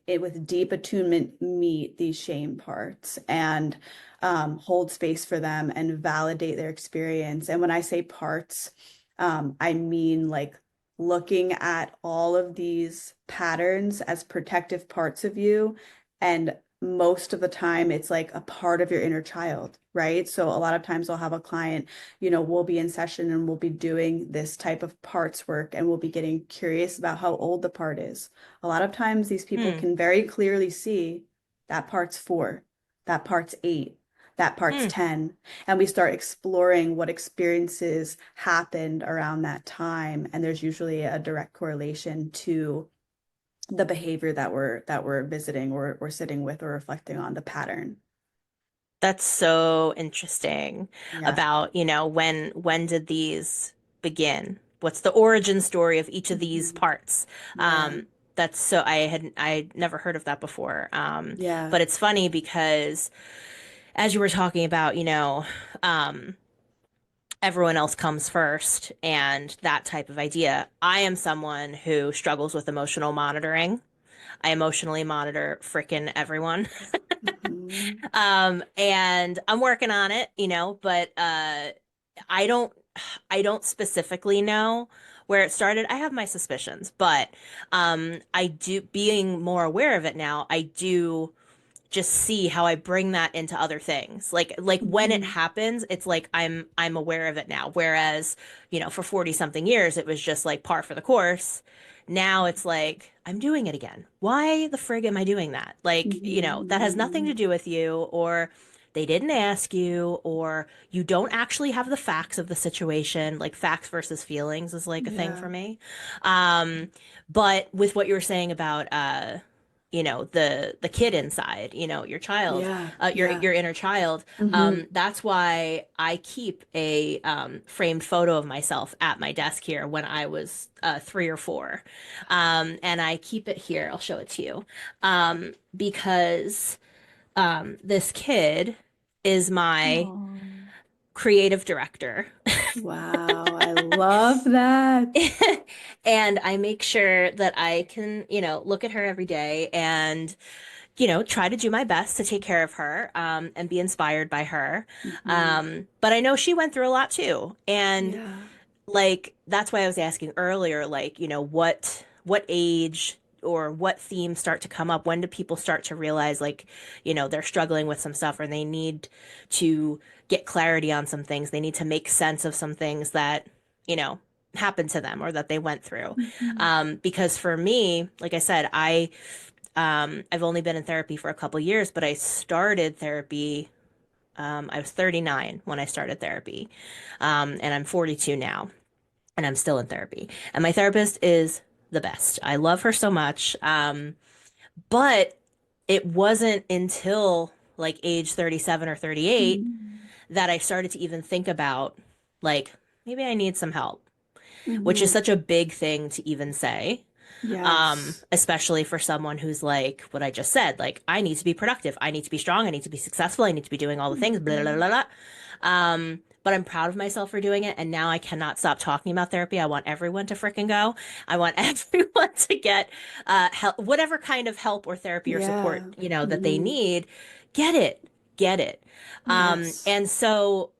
with deep attunement, meet these shame parts and hold space for them and validate their experience. And when I say parts, I mean like looking at all of these patterns as protective parts of you. And most of the time, it's like a part of your inner child, right? So a lot of times I'll have a client, we'll be in session and we'll be doing this type of parts work and we'll be getting curious about how old the part is. A lot of times these people Hmm. can very clearly see that part's 4, that part's 8, that part's Hmm. 10. And we start exploring what experiences happened around that time. And there's usually a direct correlation to the behavior that we're visiting or we're sitting with or reflecting on the pattern. That's so interesting Yeah. about, when did these begin? What's the origin story of each of these Mhm. parts? Yeah. Um, I never heard of that before. Yeah. But it's funny because as you were talking about, um, everyone else comes first and that type of idea. I am someone who struggles with emotional monitoring. I emotionally monitor frickin' everyone. Mhm. And I'm working on it, but I don't I don't specifically know where it started. I have my suspicions, but I do being more aware of it now, I do just see how I bring that into other things. Like when it Mhm. happens, it's like I'm aware of it now. Whereas, for 40 something years it was just like par for the course. Now it's like I'm doing it again. Why the frig am I doing that? Like, that has nothing to Mhm. do with you, or they didn't ask you, or you don't actually have the facts of the situation. Like facts versus feelings is like a thing for Yeah. me. Um, but with what you were saying about the kid inside, your child, Yeah. your Yeah. your inner child. Hmm. That's why I keep a framed photo of myself at my desk here when I was 3 or 4, and I keep it here. I'll show it to you, because this kid is my Oh. creative director. Wow, I love that. And I make sure that I can, look at her every day and, try to do my best to take care of her, and be inspired by her. Hmm. But I know she went through a lot too. And Yeah. like that's why I was asking earlier, like, what age or what themes start to come up? When do people start to realize like, they're struggling with some stuff or they need to get clarity on some things. They need to make sense of some things that, you know, happened to them or that they went through. Hmm. Because for me, like I said, I've only been in therapy for a couple years, but I started therapy. I was 39 when I started therapy, and I'm 42 now and I'm still in therapy. And my therapist is the best. I love her so much. But it wasn't until like age 37 or 38 that I started to even think about like maybe I need some help, which is Hmm. such a big thing to even say. Yes. Especially for someone who's like what I just said, like I need to be productive, I need to be strong, I need to be successful, I need to be doing all the things, blah, blah, Hmm. blah, blah. But I'm proud of myself for doing it, and now I cannot stop talking about therapy. I want everyone to frickin' go. I want everyone to get help, whatever kind of help or therapy or support, Yeah. that they Hmm. need. Get it, get it. Yes. And so,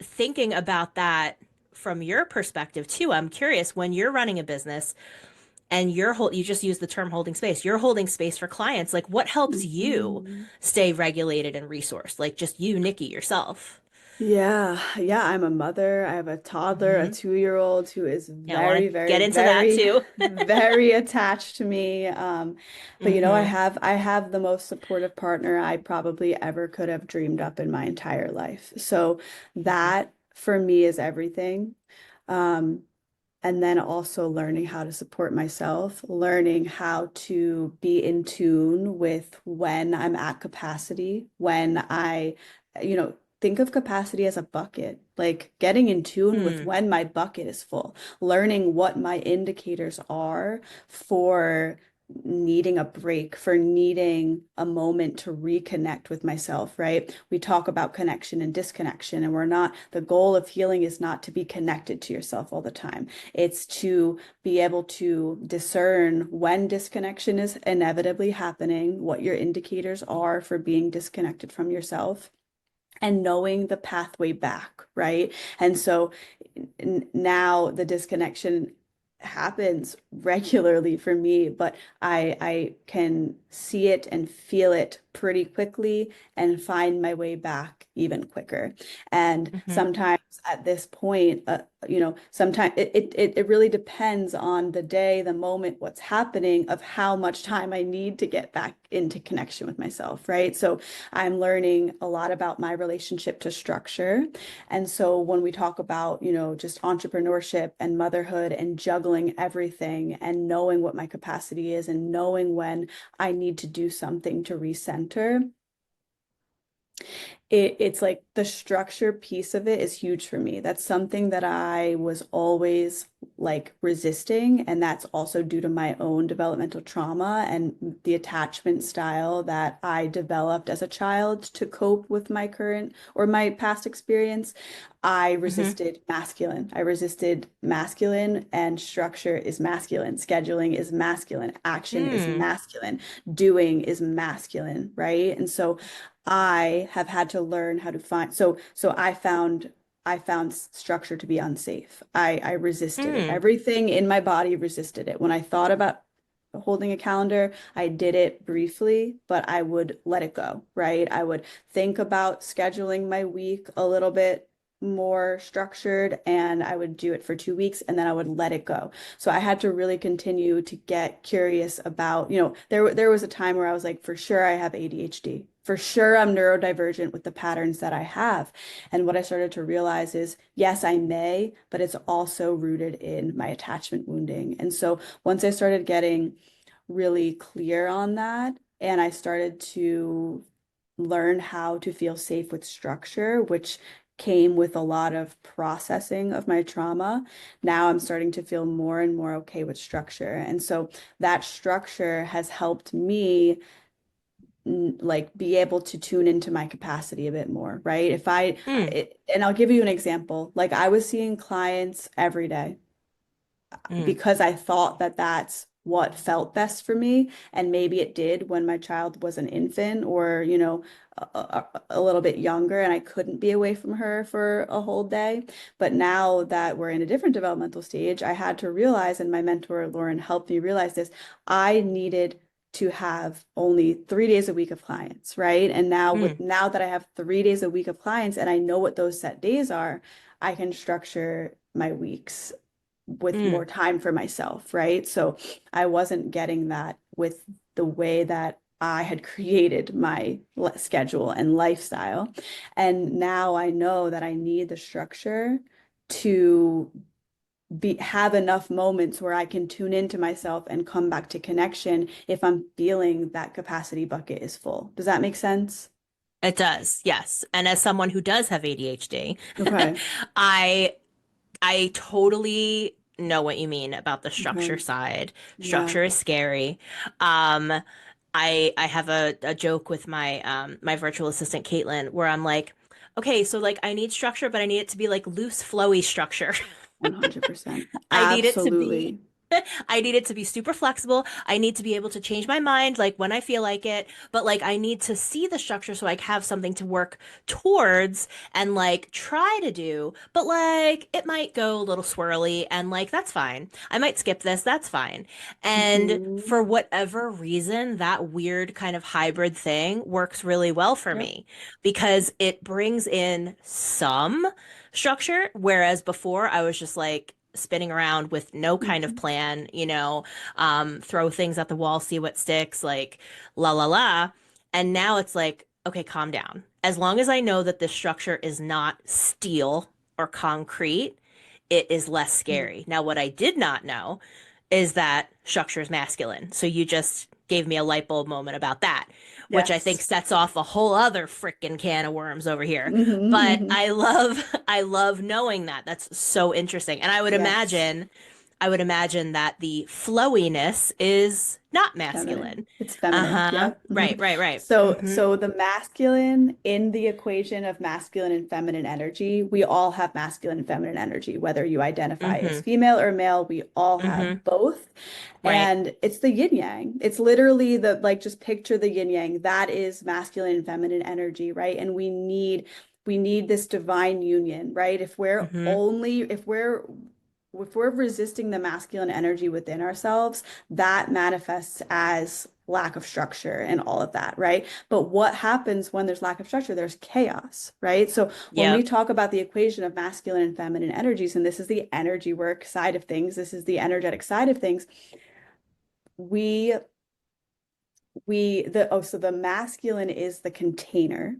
thinking about that from your perspective too, I'm curious when you're running a business and you just use the term holding space. You're holding space for clients. Like what helps you Hmm. stay regulated and resourced? Like just you, Nikki, yourself. Yeah, yeah, I'm a mother. I have a toddler, a Hmm. 2-year-old who is Yeah, I want very, to get very, into that very, too. very attached to me. But Hmm. I have the most supportive partner I probably ever could have dreamed up in my entire life. So Hmm. that for me is everything. Um, and then also learning how to support myself, learning how to be in tune with when I'm at capacity, when think of capacity as a bucket, like getting in tune with Hmm. when my bucket is full, learning what my indicators are for needing a break, for needing a moment to reconnect with myself, right? We talk about connection and disconnection, and the goal of healing is not to be connected to yourself all the time. It's to be able to discern when disconnection is inevitably happening, what your indicators are for being disconnected from yourself, and knowing the pathway back, right? And so now the disconnection happens regularly for me, but I can see it and feel it pretty quickly and find my way back even quicker. And Hmm. sometimes at this point, sometimes it really depends on the day, the moment, what's happening, of how much time I need to get back into connection with myself, right? So I'm learning a lot about my relationship to structure. And so when we talk about, just entrepreneurship and motherhood and juggling everything and knowing what my capacity is and knowing when I need to do something to recenter, it's like the structure piece of it is huge for me. That's something that I was always like resisting, and that's also due to my own developmental trauma and the attachment style that I developed as a child to cope with my current or my past experience. I Hmm. resisted masculine. I resisted masculine, and structure is masculine. Scheduling is masculine. Action is Hmm. masculine. Doing is masculine, right? And so I have had to learn how to find so I found structure to be unsafe. I resisted it. Hmm. Everything in my body resisted it. When I thought about holding a calendar, I did it briefly, but I would let it go, right? I would think about scheduling my week a little bit more structured, and I would do it for 2 weeks and then I would let it go. So I had to really continue to get curious about, there was a time where I was like, for sure I have ADHD. For sure I'm neurodivergent with the patterns that I have. And what I started to realize is, yes, I may, but it's also rooted in my attachment wounding. And so once I started getting really clear on that, and I started to learn how to feel safe with structure, which came with a lot of processing of my trauma. Now I'm starting to feel more and more okay with structure. And so that structure has helped me like be able to tune into my capacity a bit more, right? Hmm. And I'll give you an example. Like I was seeing clients every day Hmm. because I thought that that's what felt best for me. And maybe it did when my child was an infant or, a little bit younger and I couldn't be away from her for a whole day. But now that we're in a different developmental stage, I had to realize, and my mentor, Lauren, helped me realize this, I needed to have only 3 days a week of clients, right? And Hmm. now that I have 3 days a week of clients and I know what those set days are, I can structure my weeks with Hmm. more time for myself, right? So I wasn't getting that with the way that I had created my schedule and lifestyle. And now I know that I need the structure to have enough moments where I can tune into myself and come back to connection if I'm feeling that capacity bucket is full. Does that make sense? It does, yes. And as someone who does have ADHD, Okay. I I totally know what you mean about the Okay. structure side. Yeah. Structure is scary. Um, I have a joke with my virtual assistant Caitlin where I'm like, okay, so like I need structure, but I need it to be like loose, flowy structure. 100%. I need it to be Absolutely. I need it to be super flexible. I need to be able to change my mind like when I feel like it, but like I need to see the structure so I have something to work towards and like try to do, but like it might go a little swirly and like that's fine. I might skip this, that's fine. And Hmm. for whatever reason, that weird kind of hybrid thing works really well for Yep. me because it brings in some structure, whereas before I was just like spinning around with no kind of Hmm. plan, throw things at the wall, see what sticks, like la la la. And now it's like, okay, calm down. As long as I know that this structure is not steel or concrete, it is less scary. Now, what I did not know is that structure is masculine. So you just gave me a light bulb moment about that, which I think Yes. sets off a whole other freaking can of worms over here. Hmm. But Hmm. I love knowing that. That's so interesting. And Yes. I would imagine that the flowiness is not Feminine. masculine. It's feminine. Uh-huh. Yep. Hmm. Right, right, right. So the masculine in the equation of masculine and feminine energy, we all have masculine and feminine energy, whether you identify as Mm-hmm. female or male, we all Mm-hmm. have both. Right. And it's the yin yang. It's literally the like just picture the yin yang. That is masculine and feminine energy, right? And we need this divine union, right? Mm-hmm. If we're resisting the masculine energy within ourselves, that manifests as lack of structure and all of that, right? But what happens when there's lack of structure? There's chaos, right? So when we Yep. talk about the equation of masculine and feminine energies, and this is the energy work side of things, this is the energetic side of things, we so the masculine is the container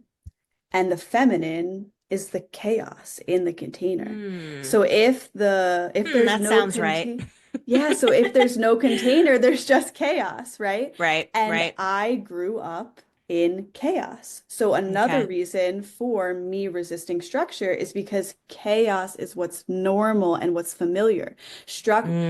and the feminine is the chaos in the container. Hmm. So if there's That no sounds right. contain yeah, so if there's no container, there's just chaos, right? Right, And right. I grew up in chaos. So another Okay. reason for me resisting structure is because chaos is what's normal and what's familiar.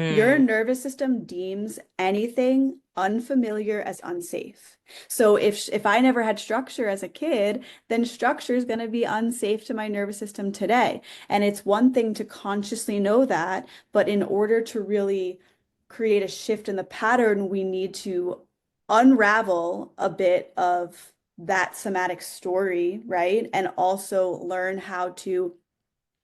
Your Mm. nervous system deems anything unfamiliar as unsafe. So if I never had structure as a kid, then structure is going to be unsafe to my nervous system today. And it's one thing to consciously know that, but in order to really create a shift in the pattern, we need to unravel a bit of that somatic story, right? And also learn how to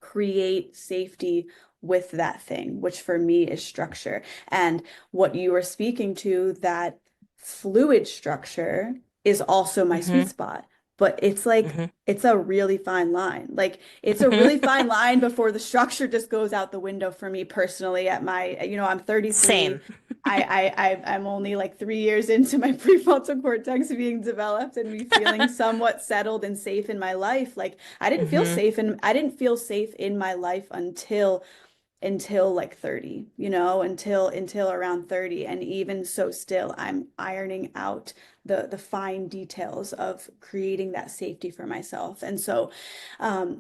create safety with that thing, which for me is structure. And what you are speaking to, that fluid structure is also my sweet Mm-hmm. spot. But it's like, Mm-hmm. it's a really fine line. Like, it's a really fine line before the structure just goes out the window for me personally at I'm 33. Same. I'm only like 3 years into my prefrontal cortex being developed and me feeling somewhat settled and safe in my life. Like Mm-hmm. I didn't feel safe in my life until like 30, until around 30. And even so still I'm ironing out the fine details of creating that safety for myself. And so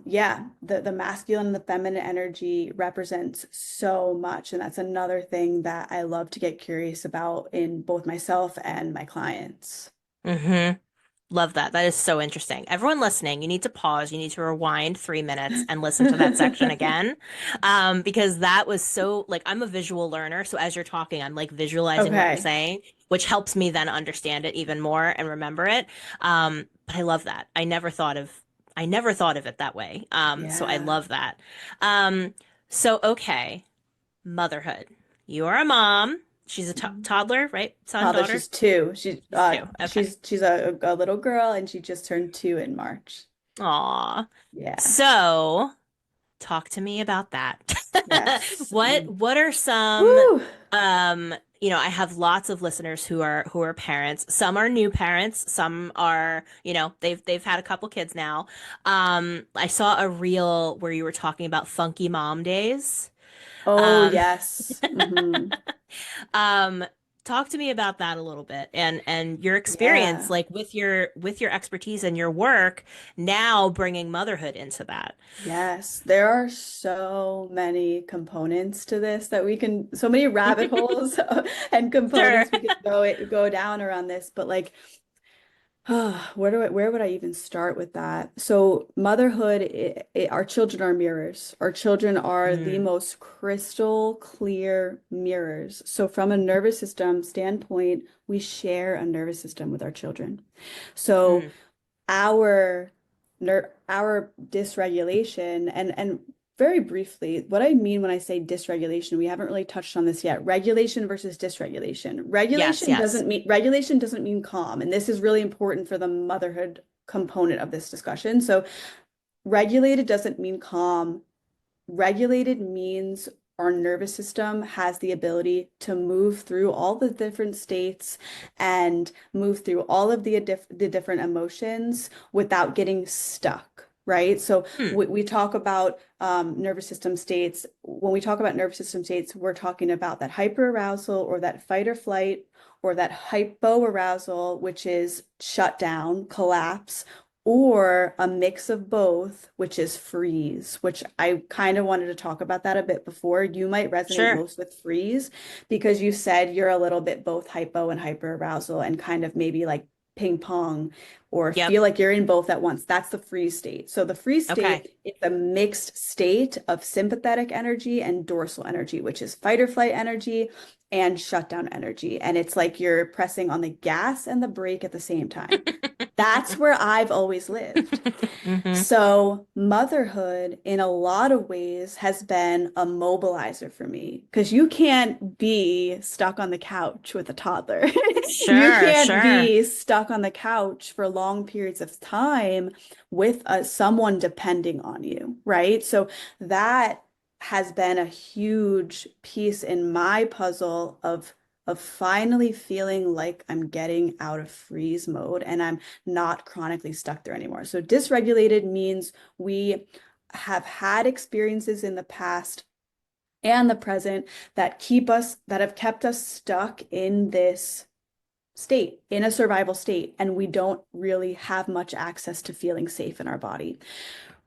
yeah, the masculine and the feminine energy represents so much. And that's another thing that I love to get curious about in both myself and my clients. Mm-hmm. Love that. That is so interesting. Everyone listening, you need to pause. You need to rewind 3 minutes and listen to that section again. Because that was so, like, I'm a visual learner. So as you're talking, I'm like visualizing what you're Okay. saying, which helps me then understand it even more and remember it. But I love that. I never thought of it that way. So I Yeah. love that. Um, so okay, motherhood. You are a mom. She's a toddler, right? Son, Toddler, daughter? she's 2. She's She's two. Okay. a little girl and she just turned 2 in March. Aw. Yeah. So, talk to me about that. Yes. What are some Woo. I have lots of listeners who are parents. Some are new parents, some are, they've had a couple kids now. I saw a reel where you were talking about funky mom days. Oh, Um, yes. Hmm. um, talk to me about that a little bit and your experience Yeah. like with your expertise and your work now bringing motherhood into that. Yes. There are so many components to this that so many rabbit holes and Sure. components we could go down around this. But like, Where would I even start with that? So motherhood, our children are mirrors. Our children are the Mm, most crystal clear mirrors. So from a nervous system standpoint, we share a nervous system with our children. So mm, our dysregulation and very briefly, what I mean when I say dysregulation, we haven't really touched on this yet. Regulation versus dysregulation. yes, yes. Regulation doesn't mean calm, and this is really important for the motherhood component of this discussion. So regulated doesn't mean calm. Regulated means our nervous system has the ability to move through all the different states and move through all of the different emotions without getting stuck, right? So Mm, we talk about nervous system states. When we talk about nervous system states, we're talking about that hyperarousal or that fight or flight or that hypoarousal, which is shut down, collapse, or a mix of both, which is freeze, which I kind of wanted to talk about that a bit before. You might resonate sure. most with freeze because you said you're a little bit both hypo and hyper arousal and kind of maybe like ping pong or Yep. feel like you're in both at once. That's the freeze state. So the freeze Okay. state is a mixed state of sympathetic energy and dorsal energy, which is fight or flight energy and shutdown energy. And it's like you're pressing on the gas and the brake at the same time. That's where I've always lived. Hmm. So, motherhood, in a lot of ways, has been a mobilizer for me because you can't be stuck on the couch with a toddler. You Sure, can't sure. be stuck on the couch for long periods of time with someone depending on you, right? So, that has been a huge piece in my puzzle of finally feeling like I'm getting out of freeze mode and I'm not chronically stuck there anymore. So dysregulated means we have had experiences in the past and the present that have kept us stuck in this state, in a survival state, and we don't really have much access to feeling safe in our body.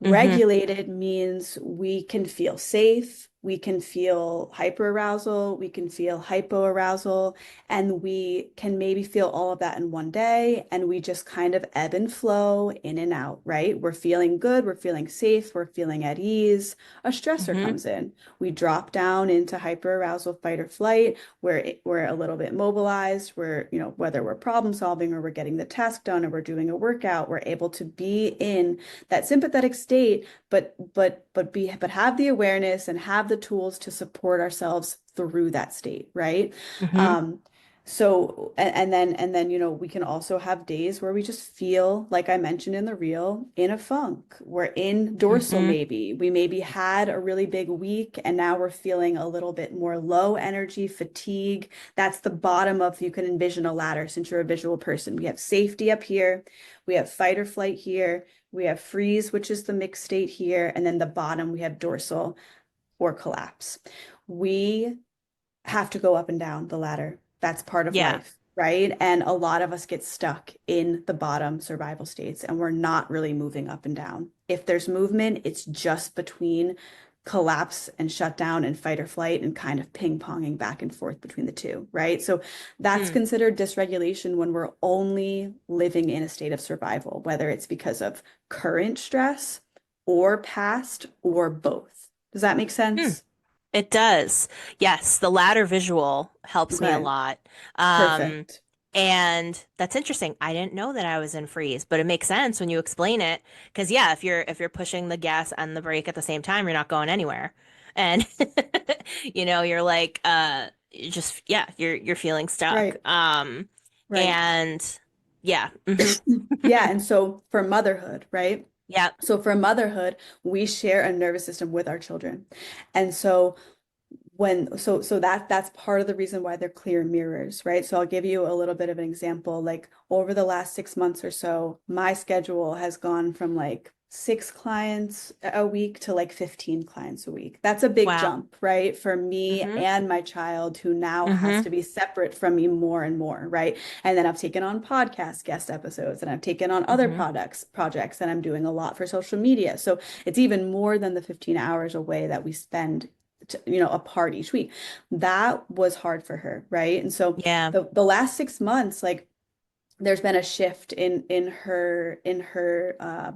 Hmm. Regulated means we can feel safe, we can feel hyperarousal, we can feel hypoarousal, and we can maybe feel all of that in one day, and we just kind of ebb and flow in and out, right? We're feeling good, we're feeling safe, we're feeling at ease. A stressor Hmm. comes in. We drop down into hyperarousal fight or flight, where we're a little bit mobilized, whether we're problem solving or we're getting the task done or we're doing a workout, we're able to be in that sympathetic state, but have the awareness and have the tools to support ourselves through that state, right? Hmm. Um, and then we can also have days where we just feel like I mentioned in the reel in a funk. We're in dorsal Hmm. maybe. We maybe had a really big week and now we're feeling a little bit more low energy, fatigue. That's the bottom of, you can envision a ladder since you're a visual person. We have safety up here, we have fight or flight here, we have freeze, which is the mixed state here, and then the bottom we have dorsal or collapse. We have to go up and down the ladder. That's part of Yeah. life, right? And a lot of us get stuck in the bottom survival states and we're not really moving up and down. If there's movement, it's just between collapse and shutdown and fight or flight and kind of ping-ponging back and forth between the two, right? So that's Mm. considered dysregulation when we're only living in a state of survival, whether it's because of current stress or past or both. Does that make Mm. sense? It does. Yes, the latter visual helps me a Okay, lot. Um, perfect. and that's interesting. I didn't know that I was in freeze, but it makes sense when you explain it. Because yeah, if you're pushing the gas and the brake at the same time, you're not going anywhere. And you're like you just yeah, you're feeling stuck. Right, right. And yeah. Hmm. Yeah, and so for motherhood, right? Yep. So for motherhood, we share a nervous system with our children. And so that's part of the reason why they're clear mirrors, right? So I'll give you a little bit of an example. Like over the last 6 months or so, my schedule has gone from like 6 clients a week to like 15 clients a week. That's a big Wow. jump, right? For me Hmm. and my child who now has Hmm. to be separate from me more and more, right? And then I've taken on podcast guest episodes and I've taken on other Hmm. projects and I'm doing a lot for social media. So it's even more than the 15 hours away that we spend apart each week. That was hard for her, right? And so Yeah. the last 6 months, like there's been a shift in her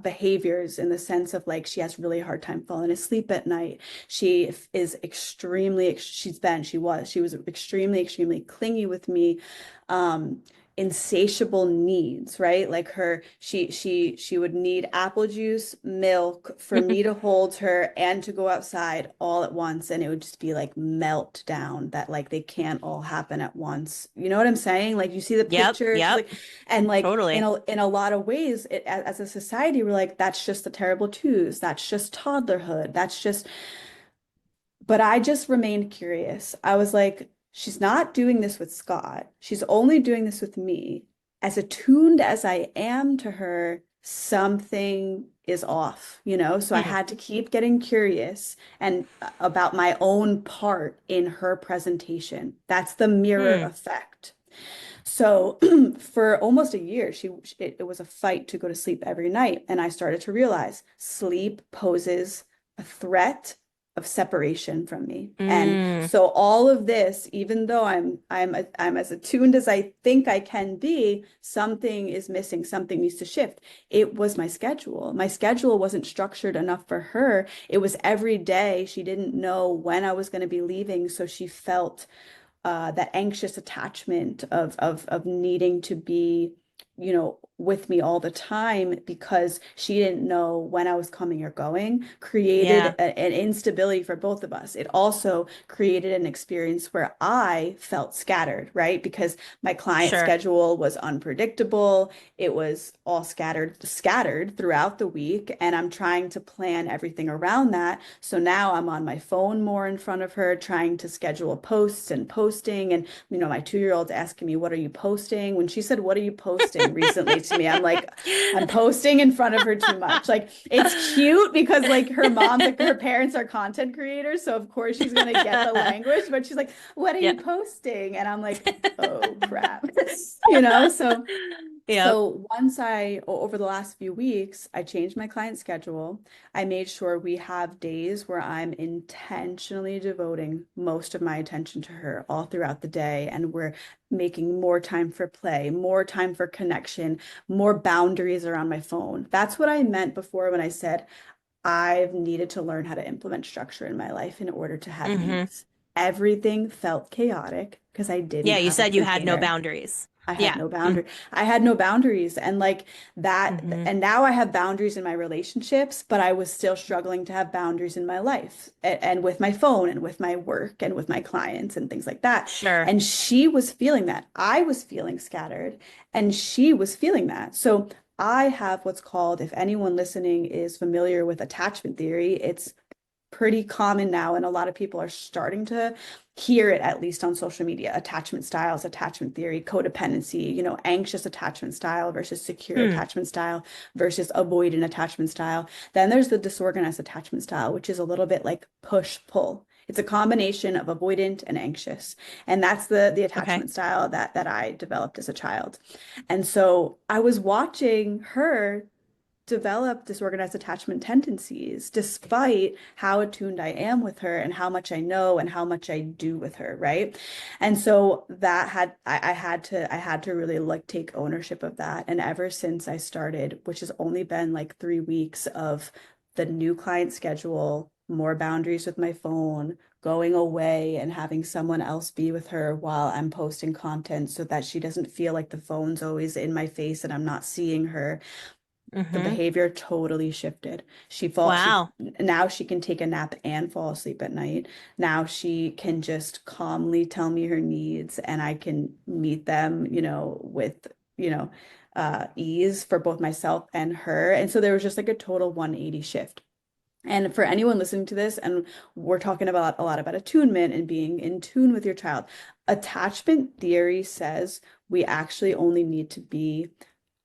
behaviors, in the sense of like she has really hard time falling asleep at night. Is extremely she was extremely clingy with me. um Insatiable needs, right? Like she would need apple juice, milk, for me to hold her and to go outside all at once, and it would just be like meltdown, that like they can't all happen at once. You know what I'm saying? Like you see the Yep, picture, she's yep, like, and like in totally. a lot of ways, as a society, we're like, that's just the terrible twos, that's just toddlerhood, that's just. But I just remained curious. I was like, she's not doing this with Scott. She's only doing this with me. As attuned as I am to her, something is off, you know? So I Hmm. had to keep getting curious and about my own part in her presentation. That's the mirror Hmm. effect. So for almost a year, it was a fight to go to sleep every night. And I started to realize sleep poses a threat of separation from me. And Mm. so all of this, even though I'm as attuned as I think I can be, something is missing, something needs to shift. It was my schedule. My schedule wasn't structured enough for her. It was every day. She didn't know when I was going to be leaving, so she felt that anxious attachment of needing to be, with me all the time, because she didn't know when I was coming or going, created Yeah, an instability for both of us. It also created an experience where I felt scattered, right? Because my client sure. schedule was unpredictable. It was all scattered throughout the week, and I'm trying to plan everything around that. So now I'm on my phone more in front of her, trying to schedule posts and posting. And, my 2-year-old's asking me, what are you posting? When she said, what are you posting recently to me? I'm like, I'm posting in front of her too much. Like, it's cute because like her parents are content creators. So of course she's going to get the language, but she's like, what are Yeah. you posting? And I'm like, oh crap. So Yep. over the last few weeks, I changed my client schedule. I made sure we have days where I'm intentionally devoting most of my attention to her all throughout the day. And we're making more time for play, more time for connection, more boundaries around my phone. That's what I meant before when I said I've needed to learn how to implement structure in my life in order to have Hmm. ease. Everything felt chaotic because I didn't Yeah, you have a said you had no container. boundaries. I had Yeah. no boundary. I had no boundaries. And like that, Mm-hmm. and now I have boundaries in my relationships, but I was still struggling to have boundaries in my life, and with my phone and with my work and with my clients and things like that. Sure. And she was feeling that. I was feeling scattered, and she was feeling that. So I have what's called, if anyone listening is familiar with attachment theory, it's pretty common now, and a lot of people are starting to hear it, at least on social media. Attachment styles, attachment theory, codependency, anxious attachment style versus secure Hmm. attachment style versus avoidant attachment style. Then there's the disorganized attachment style, which is a little bit like push pull. It's a combination of avoidant and anxious. And that's the Okay. attachment style that I developed as a child. And so I was watching her develop disorganized attachment tendencies, despite how attuned I am with her and how much I know and how much I do with her, right? And so that I had to really like take ownership of that. And ever since I started, which has only been like 3 weeks of the new client schedule, more boundaries with my phone, going away and having someone else be with her while I'm posting content so that she doesn't feel like the phone's always in my face and I'm not seeing her, the Mm-hmm. behavior totally shifted. Wow. Now she can take a nap and fall asleep at night. Now she can just calmly tell me her needs, and I can meet them, with, ease for both myself and her. And so there was just like a total 180 shift. And for anyone listening to this, and we're talking about a lot about attunement and being in tune with your child, attachment theory says we actually only need to be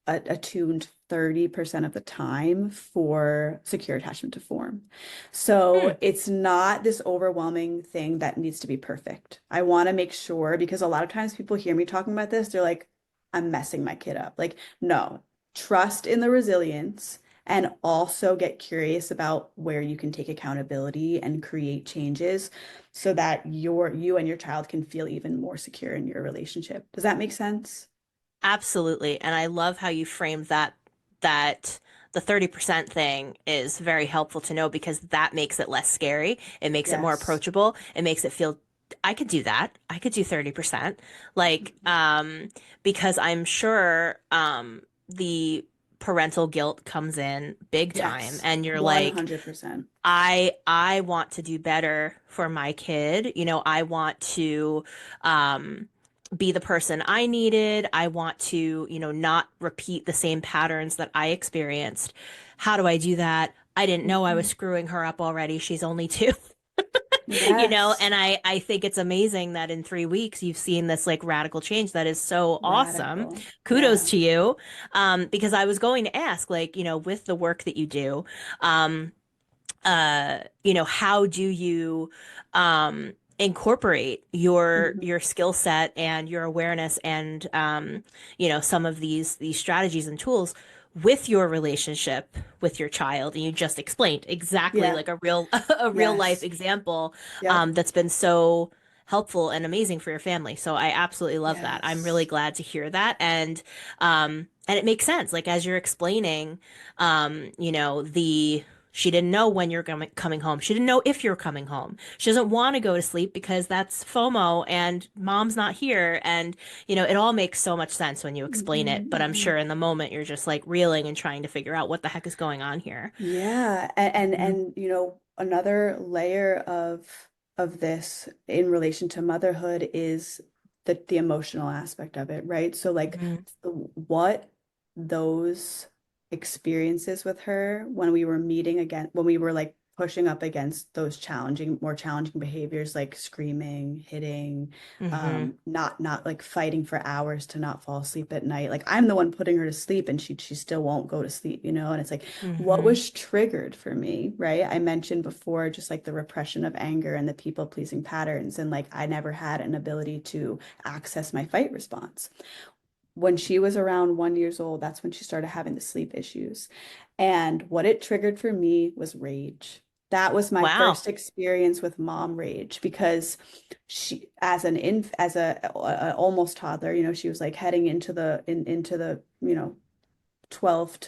attuned 30% of the time for secure attachment to form. Hmm. So it's not this overwhelming thing that needs to be perfect. I want to make sure, because a lot of times people hear me talking about this, they're like, I'm messing my kid up. Like, no, trust in the resilience, and also get curious about where you can take accountability and create changes so that you and your child can feel even more secure in your relationship. Does that make sense? Absolutely. And I love how you framed that the 30% thing is very helpful to know because that makes it less scary. It makes it more Yes. approachable. It makes it feel I could do that. I could do 30%. Like, because I'm sure the parental guilt comes in big time Yes. and you're like, 100%. I want to do better for my kid. I want to be the person I needed. I want to, not repeat the same patterns that I experienced. How do I do that? I didn't know I was Mhm. screwing her up already. She's only two. Yes. And I think it's amazing that in 3 weeks you've seen this like radical change that is so awesome. Radical. Kudos Yeah. to you. Because I was going to ask, like, with the work that you do, um, how do you incorporate your Mhm. skill set and your awareness and some of these strategies and tools with your relationship with your child? And you just explained exactly Yeah. like a real a real life Yes. example Yep. that's been so helpful and amazing for your family. So I absolutely love that. I'm really Yes. glad to hear that. And it makes sense. Like as you're explaining, the she didn't know when you're coming home. She didn't know if you're coming home. She doesn't want to go to sleep because that's FOMO and mom's not here. And, it all makes so much sense when you explain it. But I'm Hmm. sure in the moment you're just like reeling and trying to figure out what the heck is going on here. Yeah, and Mhm. another layer of this in relation to motherhood is the emotional aspect of it, right? So like Mhm. what those experiences with her when we were meeting again, when we were like pushing up against those more challenging behaviors like screaming, hitting, Mhm. not like fighting for hours to not fall asleep at night. Like I'm the one putting her to sleep and she still won't go to sleep, and it's like what Mhm. was triggered for me, right? I mentioned before just like the repression of anger and the people pleasing patterns, and like I never had an ability to access my fight response. When she was around 1 years old, that's when she started having the sleep issues. And what it triggered for me was rage. That was my Wow. first experience with mom rage because she, as a almost toddler, she was like heading into the 12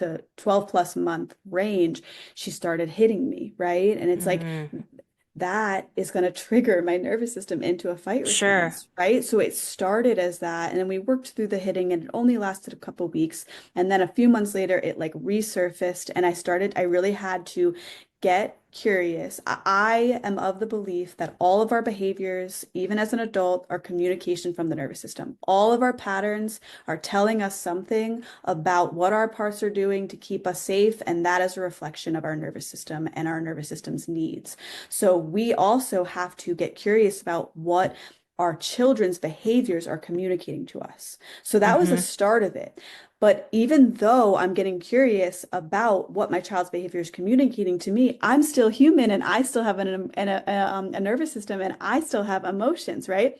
plus month range, she started hitting me, right? And it's like Mhm. that is going to trigger my nervous system into a fight Sure. response, right? So it started as that, and then we worked through the hitting, and it only lasted a couple weeks. And then a few months later, it like resurfaced, and I really had to get curious. I am of the belief that all of our behaviors, even as an adult, are communication from the nervous system. All of our patterns are telling us something about what our parts are doing to keep us safe, and that is a reflection of our nervous system and our nervous system's needs. So we also have to get curious about what our children's behaviors are communicating to us. So that was the Mhm. start of it. But even though I'm getting curious about what my child's behavior is communicating to me, I'm still human and I still have a nervous system and I still have emotions, right?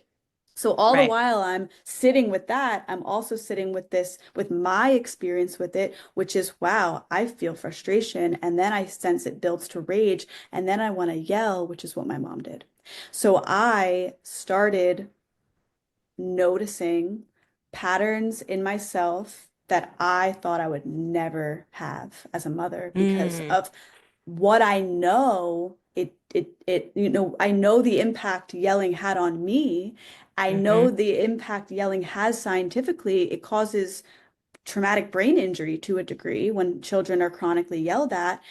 So all the Right. while I'm sitting with that, I'm also sitting with this, with my experience with it, which is, wow, I feel frustration. And then I sense it builds to rage. And then I want to yell, which is what my mom did. So I started noticing patterns in myself that I thought I would never have as a mother because Mm. of what I know. I know the impact yelling had on me. I know Mhm. the impact yelling has scientifically. It causes traumatic brain injury to a degree when children are chronically yelled at.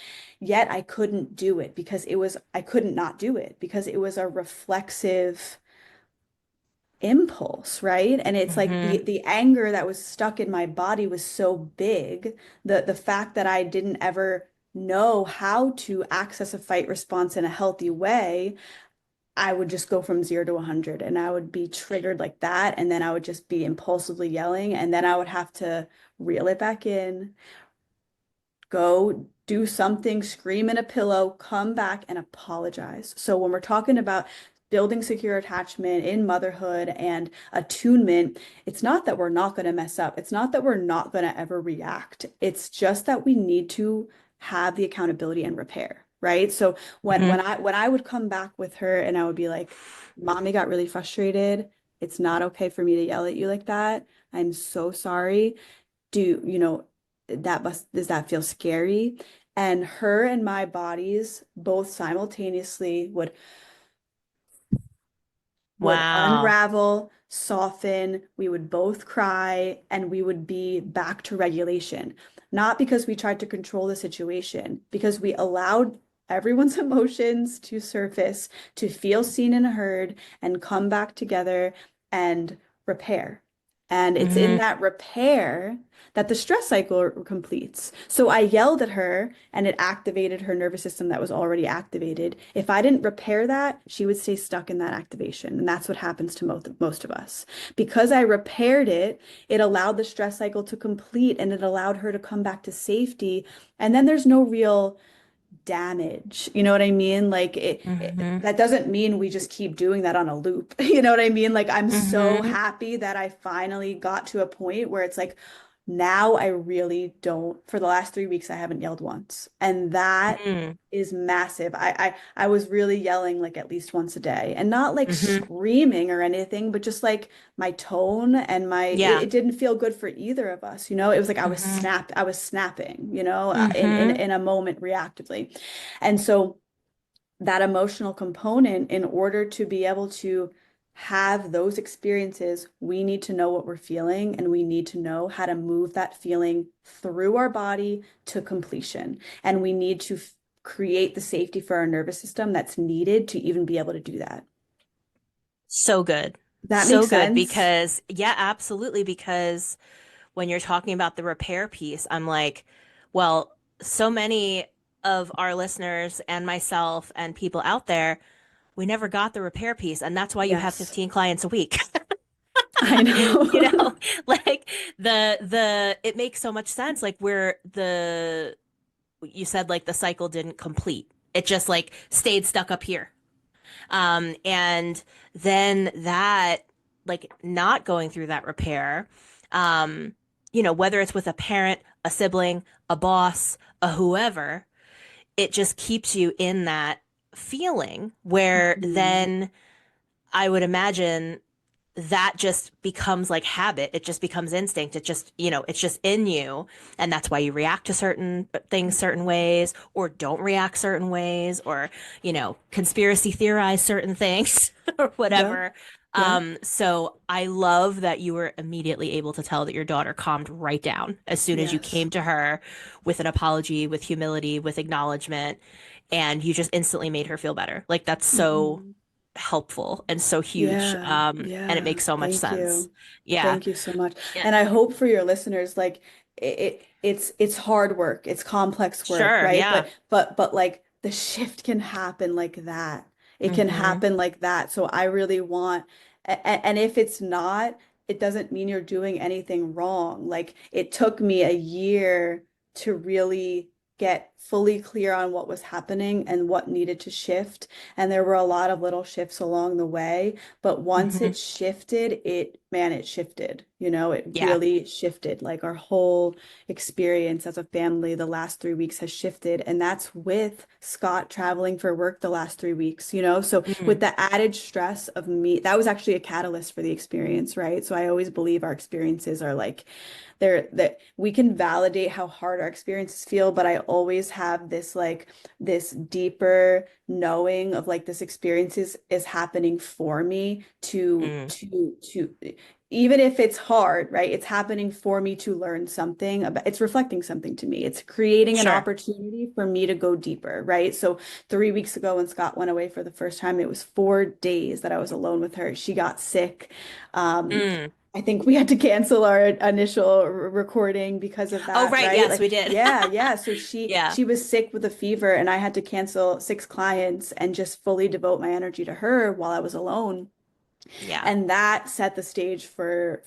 Yet I couldn't do it because I couldn't not do it because it was a reflexive impulse, right? And it's like Mhm. the anger that was stuck in my body was so big, the fact that I didn't ever know how to access a fight response in a healthy way, I would just go from 0 to 100 and I would be triggered like that, and then I would just be impulsively yelling, and then I would have to reel it back in, go do something, scream in a pillow, come back and apologize. So when we're talking about building secure attachment in motherhood and attunement, it's not that we're not going to mess up. It's not that we're not going to ever react. It's just that we need to have the accountability and repair, right? So when Mhm. I would come back with her and I would be like, Mommy got really frustrated. It's not okay for me to yell at you like that. I'm so sorry. Does that feel scary? And her and my bodies both simultaneously would Wow. unravel, soften, we would both cry, and we would be back to regulation. Not because we tried to control the situation, because we allowed everyone's emotions to surface, to feel seen and heard, and come back together and repair. And it's in Hmm. that repair that the stress cycle completes. So I yelled at her and it activated her nervous system that was already activated. If I didn't repair that, she would stay stuck in that activation. And that's what happens to most of us. Because I repaired it, it allowed the stress cycle to complete and it allowed her to come back to safety. And then there's no real damage. You know what I mean? Like Hmm. that doesn't mean we just keep doing that on a loop. You know what I mean? Like I'm so Hmm. happy that I finally got to a point where it's like now I really don't, for the last 3 weeks, I haven't yelled once. And that Hmm. is massive. I was really yelling like at least once a day and not like Hmm. screaming or anything, but just like my tone and Yeah. it didn't feel good for either of us. You know, it was like Hmm. I was snapping, Hmm. in a moment reactively. And so that emotional component, in order to be able to have those experiences, we need to know what we're feeling and we need to know how to move that feeling through our body to completion. And we need to create the safety for our nervous system that's needed to even be able to do that. So good. That So makes good sense. because, yeah, absolutely. Because when you're talking about the repair piece, I'm like, well, so many of our listeners and myself and people out there, we never got the repair piece. And that's why you have Yes, 15 clients a week. I You know, know. like it makes so much sense. Like where you said like the cycle didn't complete. It just like stayed stuck up here. And then that, like not going through that repair, um, whether it's with a parent, a sibling, a boss, a whoever, it just keeps you in that feeling where Mhm. then I would imagine that just becomes like habit. It just becomes instinct. It just, it's just in you. And that's why you react to certain things certain ways or don't react certain ways or, conspiracy theorize certain things or Yep. whatever. Yep. So I love that you were immediately able to tell that your daughter calmed right down as soon as you Yes. came to her with an apology, with humility, with acknowledgement, and you just instantly made her feel better. Like that's so Mhm. helpful and so huge. Yeah, And it yeah. makes so much Thank sense. you. Yeah. Thank you so much. Yeah. And I hope for your listeners, like it's hard work, it's complex work, Sure. right? Yeah. But like the shift can happen like that. It can Hmm. happen like that. So I really want, and if it's not, it doesn't mean you're doing anything wrong. Like it took me a year to really get fully clear on what was happening and what needed to shift. And there were a lot of little shifts along the way. But once Hmm. it shifted, it shifted. It Yeah. really shifted. Like our whole experience as a family the last 3 weeks has shifted. And that's with Scott traveling for work the last 3 weeks. So Mm. with the added stress of me, that was actually a catalyst for the experience, right? So I always believe our experiences are like, that we can validate how hard our experiences feel, but I always have this deeper knowing of like this experience is happening for me Mm. to even if it's hard, right? It's happening for me to learn something about, it's reflecting something to me. It's creating an Sure. opportunity for me to go deeper, right? So 3 weeks ago when Scott went away for the first time, it was 4 days that I was alone with her. She got sick. Um, Mm. I think we had to cancel our initial recording because of Oh, that, right. right? Yes, Like, we did. yeah, yeah. So she Yeah. she was sick with a fever and I had to cancel 6 clients and just fully devote my energy to her while I was alone. Yeah. And that set the stage for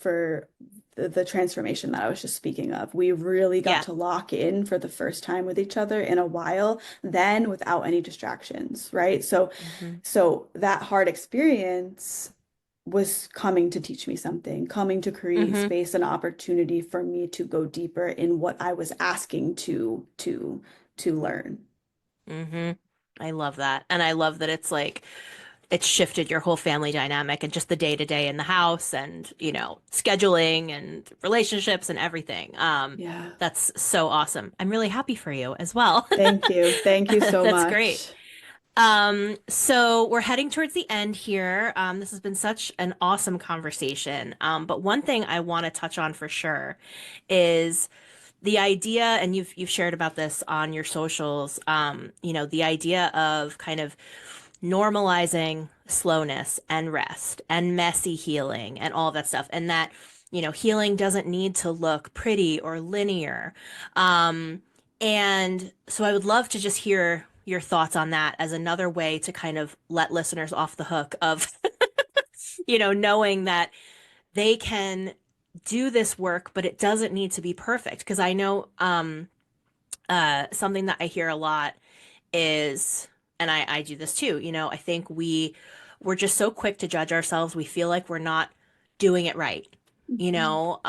the transformation that I was just speaking of. We really got Yeah. to lock in for the first time with each other in a while, then without any distractions, right? So Hmm. so that hard experience was coming to teach me something, coming to create Hmm. space and opportunity for me to go deeper in what I was asking to learn. Hmm. I love that. And I love that it's like it's shifted your whole family dynamic and just the day to day in the house and, scheduling and relationships and everything. Yeah. That's so awesome. I'm really happy for you as well. Thank you. Thank you so That's great. much. So we're heading towards the end here. This has been such an awesome conversation. But one thing I want to touch on for sure is the idea, and you've shared about this on your socials, the idea of kind of normalizing slowness and rest and messy healing and all that stuff, and that, healing doesn't need to look pretty or linear. And so I would love to just hear your thoughts on that as another way to kind of let listeners off the hook of, knowing that they can do this work, but it doesn't need to be perfect. Because I know something that I hear a lot is, and I do this too, I think we're just so quick to judge ourselves. We feel like we're not doing it right, you Mhm. know?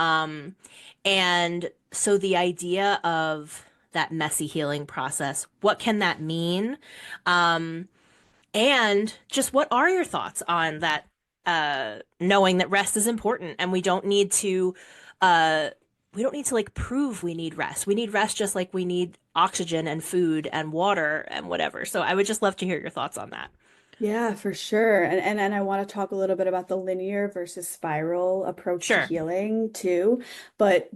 And so the idea of that messy healing process, what can that mean? Um, and just what are your thoughts on that, knowing that rest is important and uh, we don't need to like prove we need rest. We need rest just like we need oxygen and food and water and whatever. So I would just love to hear your thoughts on that. Yeah, for sure. And I want to talk a little bit about the linear versus spiral approach to Sure. healing too. But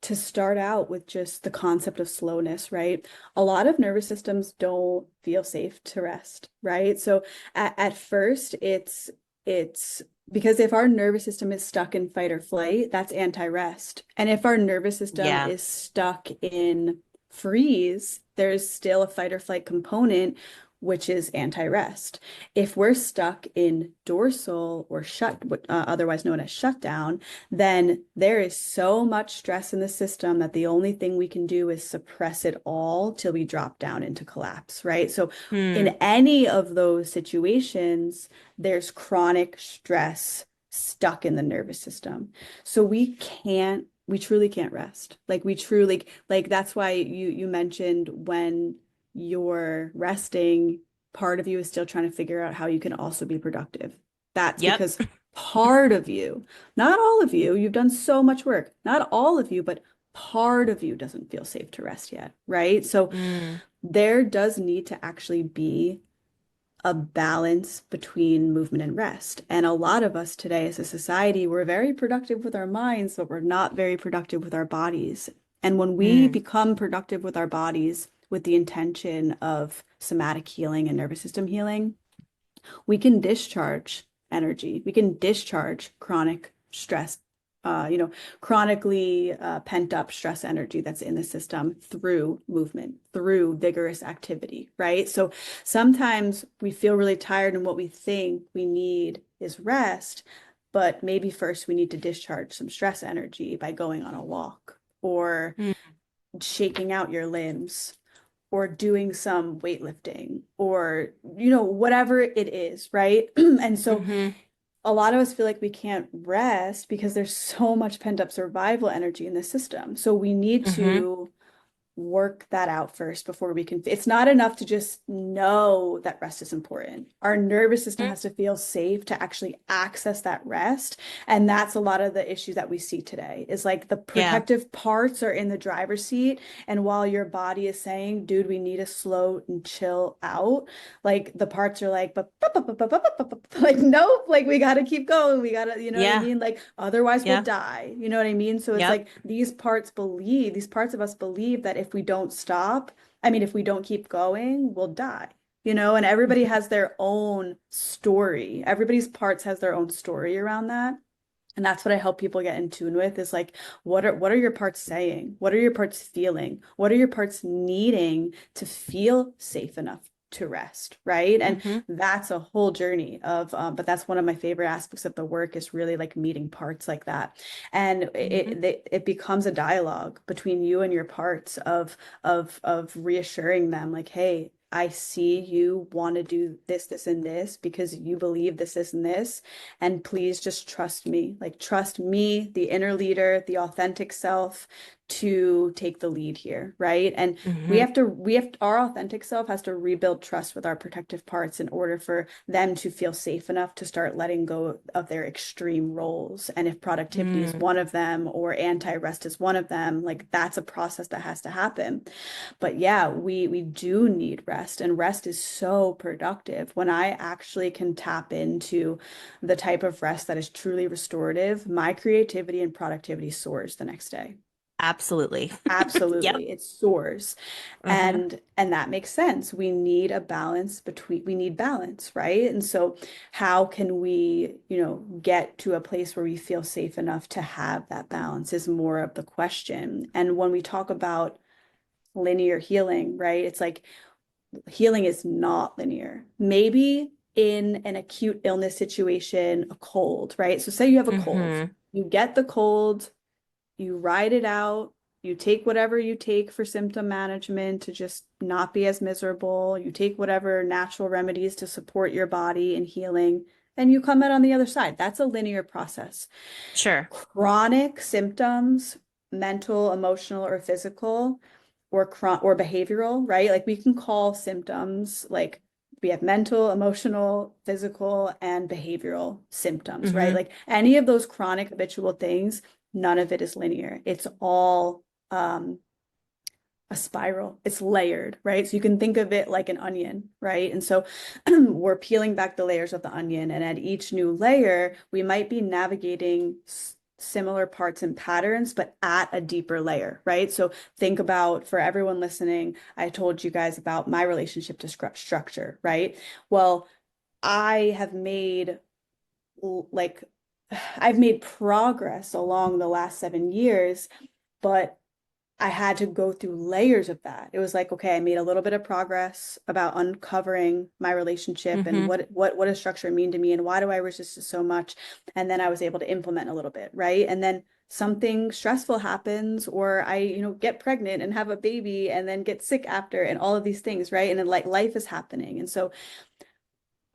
to start out with just the concept of slowness, right? A lot of nervous systems don't feel safe to rest, right? So at first it's because if our nervous system is stuck in fight or flight, that's anti-rest. And if our nervous system Yeah. is stuck in freeze, there's still a fight or flight component, which is anti-rest. If we're stuck in dorsal or otherwise known as shutdown, then there is so much stress in the system that the only thing we can do is suppress it all till we drop down into collapse, right? So in Hmm. any of those situations, there's chronic stress stuck in the nervous system. So we truly can't rest. Like we truly, like that's why you mentioned when you're resting, part of you is still trying to figure out how you can also be productive. That's Yep. because part of you, not all of you, you've done so much work, not all of you, but part of you doesn't feel safe to rest yet, right? So Mm. there does need to actually be a balance between movement and rest. And a lot of us today as a society, we're very productive with our minds, but we're not very productive with our bodies. And when we Mm. become productive with our bodies with the intention of somatic healing and nervous system healing, we can discharge energy. We can discharge chronic stress, chronically pent up stress energy that's in the system through movement, through vigorous activity, right? So sometimes we feel really tired and what we think we need is rest, but maybe first we need to discharge some stress energy by going on a walk or Mm. shaking out your limbs or doing some weightlifting or whatever it is, right? And so Hmm. a lot of us feel like we can't rest because there's so much pent up survival energy in the system. So we need Hmm. to work that out first before we can. It's not enough to just know that rest is important. Our nervous system has to feel safe to actually access that rest. And that's a lot of the issues that we see today is like the Yeah. protective parts are in the driver's seat. And while your body is saying, dude, we need to slow and chill out, like the parts are like, like, nope, like we got to keep going. We got to, you know what I Yeah. mean? Like, otherwise we'll Yeah. die. You know what I mean? So it's Yep. like these parts of us believe that if we don't stop, I mean, if we don't keep going, we'll die. And everybody Mhm. has their own story. Everybody's parts has their own story around that. And that's what I help people get in tune with is like, what are your parts saying? What are your parts feeling? What are your parts needing to feel safe enough to rest, right? And Hmm. that's a whole journey of, but that's one of my favorite aspects of the work is really like meeting parts like that. And Hmm. it becomes a dialogue between you and your parts of reassuring them like, hey, I see you want to do this, this, and this because you believe this, and this. And please just trust me. Like, trust me, the inner leader, the authentic self, to take the lead here, right? And Hmm. our authentic self has to rebuild trust with our protective parts in order for them to feel safe enough to start letting go of their extreme roles. And if productivity is Mm. one of them or anti-rest is one of them, like that's a process that has to happen. But yeah, we do need rest, and rest is so productive. When I actually can tap into the type of rest that is truly restorative, my creativity and productivity soars the next day. Absolutely. Yep. Absolutely, it soars. Hmm. And that makes sense. We need a balance between we need balance, right? And so how can we, get to a place where we feel safe enough to have that balance is more of the question. And when we talk about linear healing, right? It's like healing is not linear. Maybe in an acute illness situation, a cold, right? So say you have a cold. Hmm. You get the cold, you ride it out, you take whatever you take for symptom management to just not be as miserable. You take whatever natural remedies to support your body in healing, and you come out on the other side. That's a linear process. Sure. Chronic symptoms, mental, emotional, or physical, or behavioral, right? Like we can call symptoms like we have mental, emotional, physical, and behavioral symptoms, right? Hmm. Like any of those chronic habitual things, none of it is linear. It's all a spiral. It's layered, right? So you can think of it like an onion, right? And so we're peeling back the layers of the onion, and at each new layer, we might be navigating similar parts and patterns, but at a deeper layer, right? So think about, for everyone listening, I told you guys about my relationship to structure, right? Well, I have made like I've made progress along the last 7 years, but I had to go through layers of that. It was like, okay, I made a little bit of progress about uncovering my relationship and Hmm. what does structure mean to me and why do I resist it so much? And then I was able to implement a little bit, right? And then something stressful happens, or I, get pregnant and have a baby and then get sick after, and all of these things, right? And then like life is happening. And so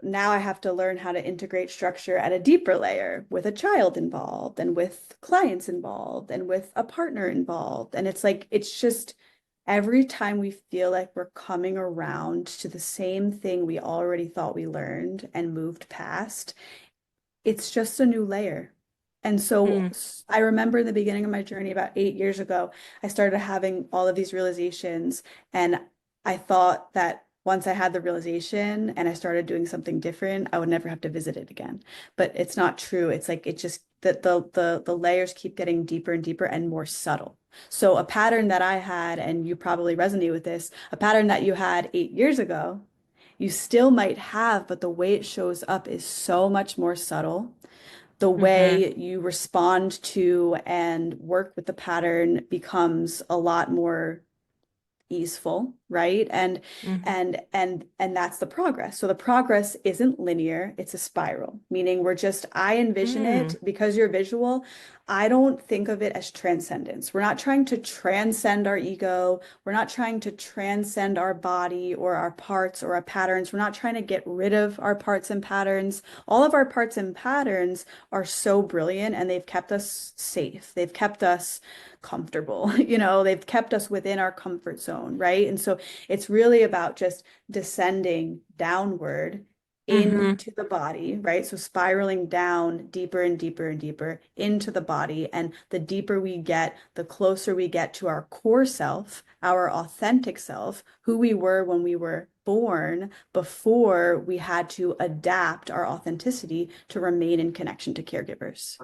now I have to learn how to integrate structure at a deeper layer with a child involved and with clients involved and with a partner involved. And it's like, it's just every time we feel like we're coming around to the same thing we already thought we learned and moved past, it's just a new layer. And so Mm. I remember in the beginning of my journey about 8 years ago, I started having all of these realizations. And I thought that once I had the realization and I started doing something different, I would never have to visit it again. But it's not true. It's like it just that the layers keep getting deeper and deeper and more subtle. So a pattern that I had, and you probably resonate with this, a pattern that you had 8 years ago, you still might have, but the way it shows up is so much more subtle. The Hmm. way you respond to and work with the pattern becomes a lot more easeful, right? And Hmm. and that's the progress. So the progress isn't linear, it's a spiral, meaning I envision it Mm. because you're visual. I don't think of it as transcendence. We're not trying to transcend our ego. We're not trying to transcend our body or our parts or our patterns. We're not trying to get rid of our parts and patterns. All of our parts and patterns are so brilliant, and they've kept us safe. They've kept us comfortable. They've kept us within our comfort zone, right? And so it's really about just descending downward Hmm. into the body, right? So spiraling down deeper and deeper and deeper into the body. And the deeper we get, the closer we get to our core self, our authentic self, who we were when we were born, before we had to adapt our authenticity to remain in connection to caregivers.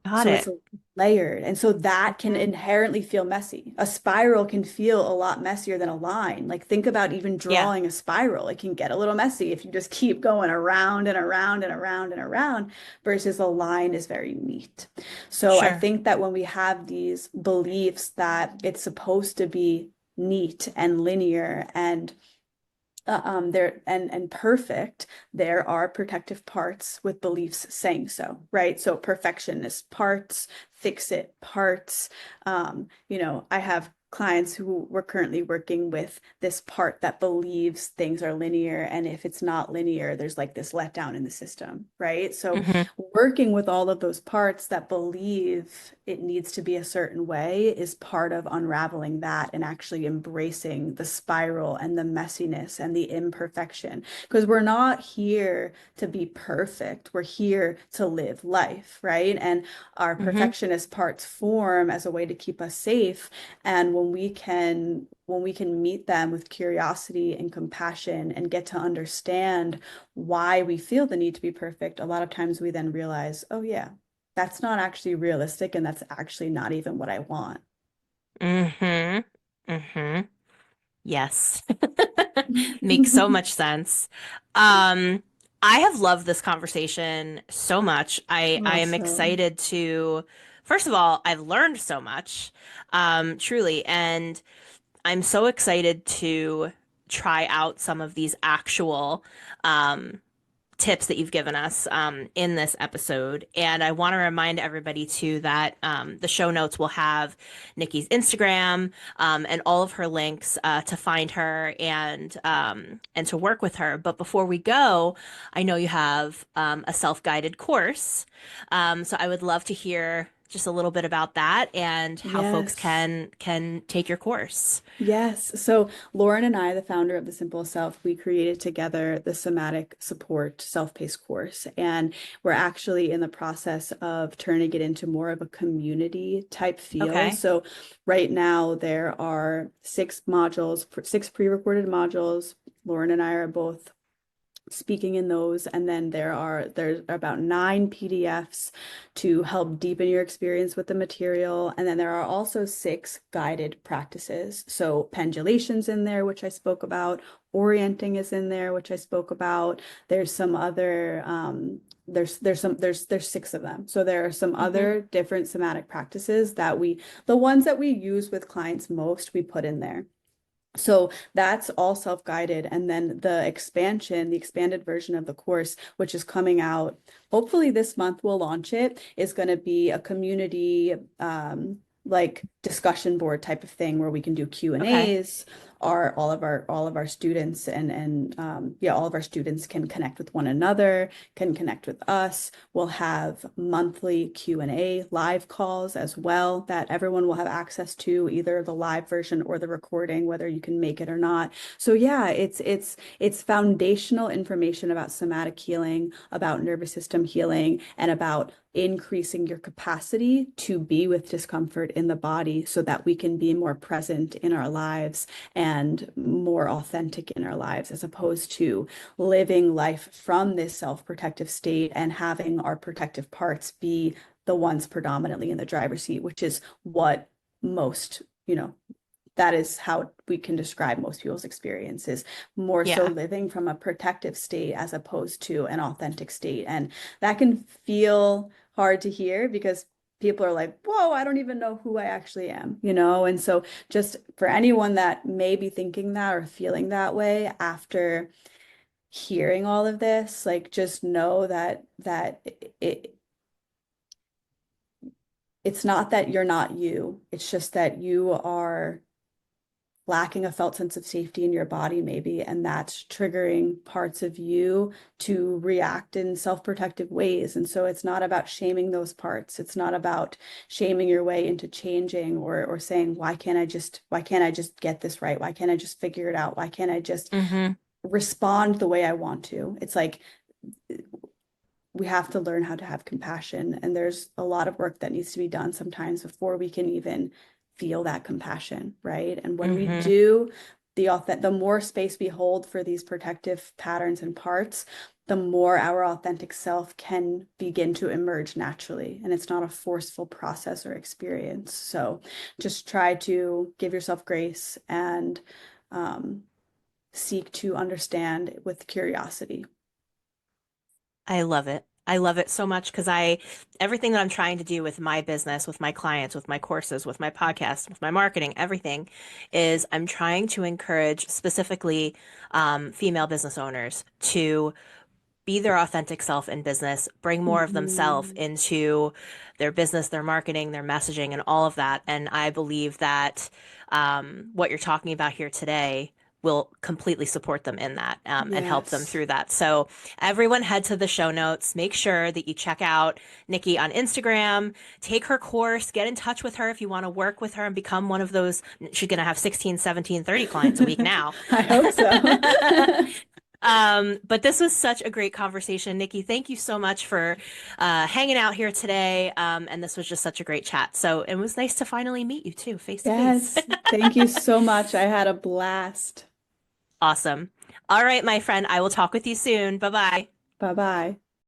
Got So it's it. layered. And so that can Hmm. inherently feel messy. A spiral can feel a lot messier than a line. Like think about even Yeah. drawing a spiral. It can get a little messy if you just keep going around and around and around and around, versus a line is very neat. So I Sure. think that when we have these beliefs that it's supposed to be neat and linear and there and perfect, there are protective parts with beliefs saying so, right? So perfectionist parts, fix it parts. I have clients who we're currently working with this part that believes things are linear, and if it's not linear, there's like this letdown in the system, right? So Hmm. working with all of those parts that believe it needs to be a certain way is part of unraveling that and actually embracing the spiral and the messiness and the imperfection, because we're not here to be perfect, we're here to live life, right? And our Hmm. perfectionist parts form as a way to keep us safe, and when we can meet them with curiosity and compassion and get to understand why we feel the need to be perfect, a lot of times we then realize, oh yeah, that's not actually realistic, and that's actually not even what I want. Hmm. Hmm. Yes. Makes so much sense. Um, I have loved this conversation so much. I am Awesome. excited to, first of all, I've learned so much, truly, and I'm so excited to try out some of these actual um, tips that you've given us in this episode. And I want to remind everybody too that the show notes will have Nikki's Instagram and all of her links to find her and to work with her. But before we go, I know you have a self-guided course, so I would love to hear just a little bit about that and how folks Yes. can take your course. Yes. So Lauren and I, the founder of The Simple Self, we created together the Somatic Support Self-Paced course. And we're actually in the process of turning it into more of a community type feel. Okay. So right now there are 6 modules, 6 pre-recorded modules. Lauren and I are both speaking in those, and then there's about 9 PDFs to help deepen your experience with the material, and then there are also 6 guided practices. So pendulations in there, which I spoke about, orienting is in there, which I spoke about. There's some other there's 6 of them, so there are some Hmm. other different somatic practices that the ones that we use with clients most, we put in there. So that's all self-guided. And then the expanded version of the course, which is coming out, hopefully this month we'll launch it, is going to be a community like discussion board type of thing where we can do Q and Okay. A's. All of our students and yeah, all of our students can connect with one another, can connect with us. We'll have monthly Q&A live calls as well that everyone will have access to, either the live version or the recording, whether you can make it or not. So yeah, it's foundational information about somatic healing, about nervous system healing, and about increasing your capacity to be with discomfort in the body so that we can be more present in our lives and more authentic in our lives, as opposed to living life from this self-protective state and having our protective parts be the ones predominantly in the driver's seat, which is what most, that is how we can describe most people's experiences, more so Yeah. living from a protective state as opposed to an authentic state. And that can feel hard to hear because people are like, whoa, I don't even know who I actually am. And so just for anyone that may be thinking that or feeling that way after hearing all of this, like just know that it's not that you're not you. It's just that you are lacking a felt sense of safety in your body, maybe, and that's triggering parts of you to react in self-protective ways. And so it's not about shaming those parts. It's not about shaming your way into changing or saying, why can't I just get this right? Why can't I just figure it out? Why can't I just Hmm. respond the way I want to? It's like we have to learn how to have compassion. And there's a lot of work that needs to be done sometimes before we can even feel that compassion, right? And when we Hmm. do, the more space we hold for these protective patterns and parts, the more our authentic self can begin to emerge naturally. And it's not a forceful process or experience. So just try to give yourself grace and um, seek to understand with curiosity. I love it. I love it so much because everything that I'm trying to do with my business, with my clients, with my courses, with my podcast, with my marketing, everything is I'm trying to encourage specifically female business owners to be their authentic self in business, bring more of themselves Mhm. into their business, their marketing, their messaging, and all of that. And I believe that what you're talking about here today will completely support them in that and help them Yes. through that. So, everyone, head to the show notes. Make sure that you check out Nikki on Instagram, take her course, get in touch with her if you want to work with her and become one of those. She's going to have 16, 17, 30 clients a week now. I hope so. But this was such a great conversation, Nikki. Thank you so much for hanging out here today. And this was just such a great chat. So it was nice to finally meet you too, face to face. Yes. Thank you so much. I had a blast. Awesome. All right, my friend, I will talk with you soon. Bye bye. Bye bye.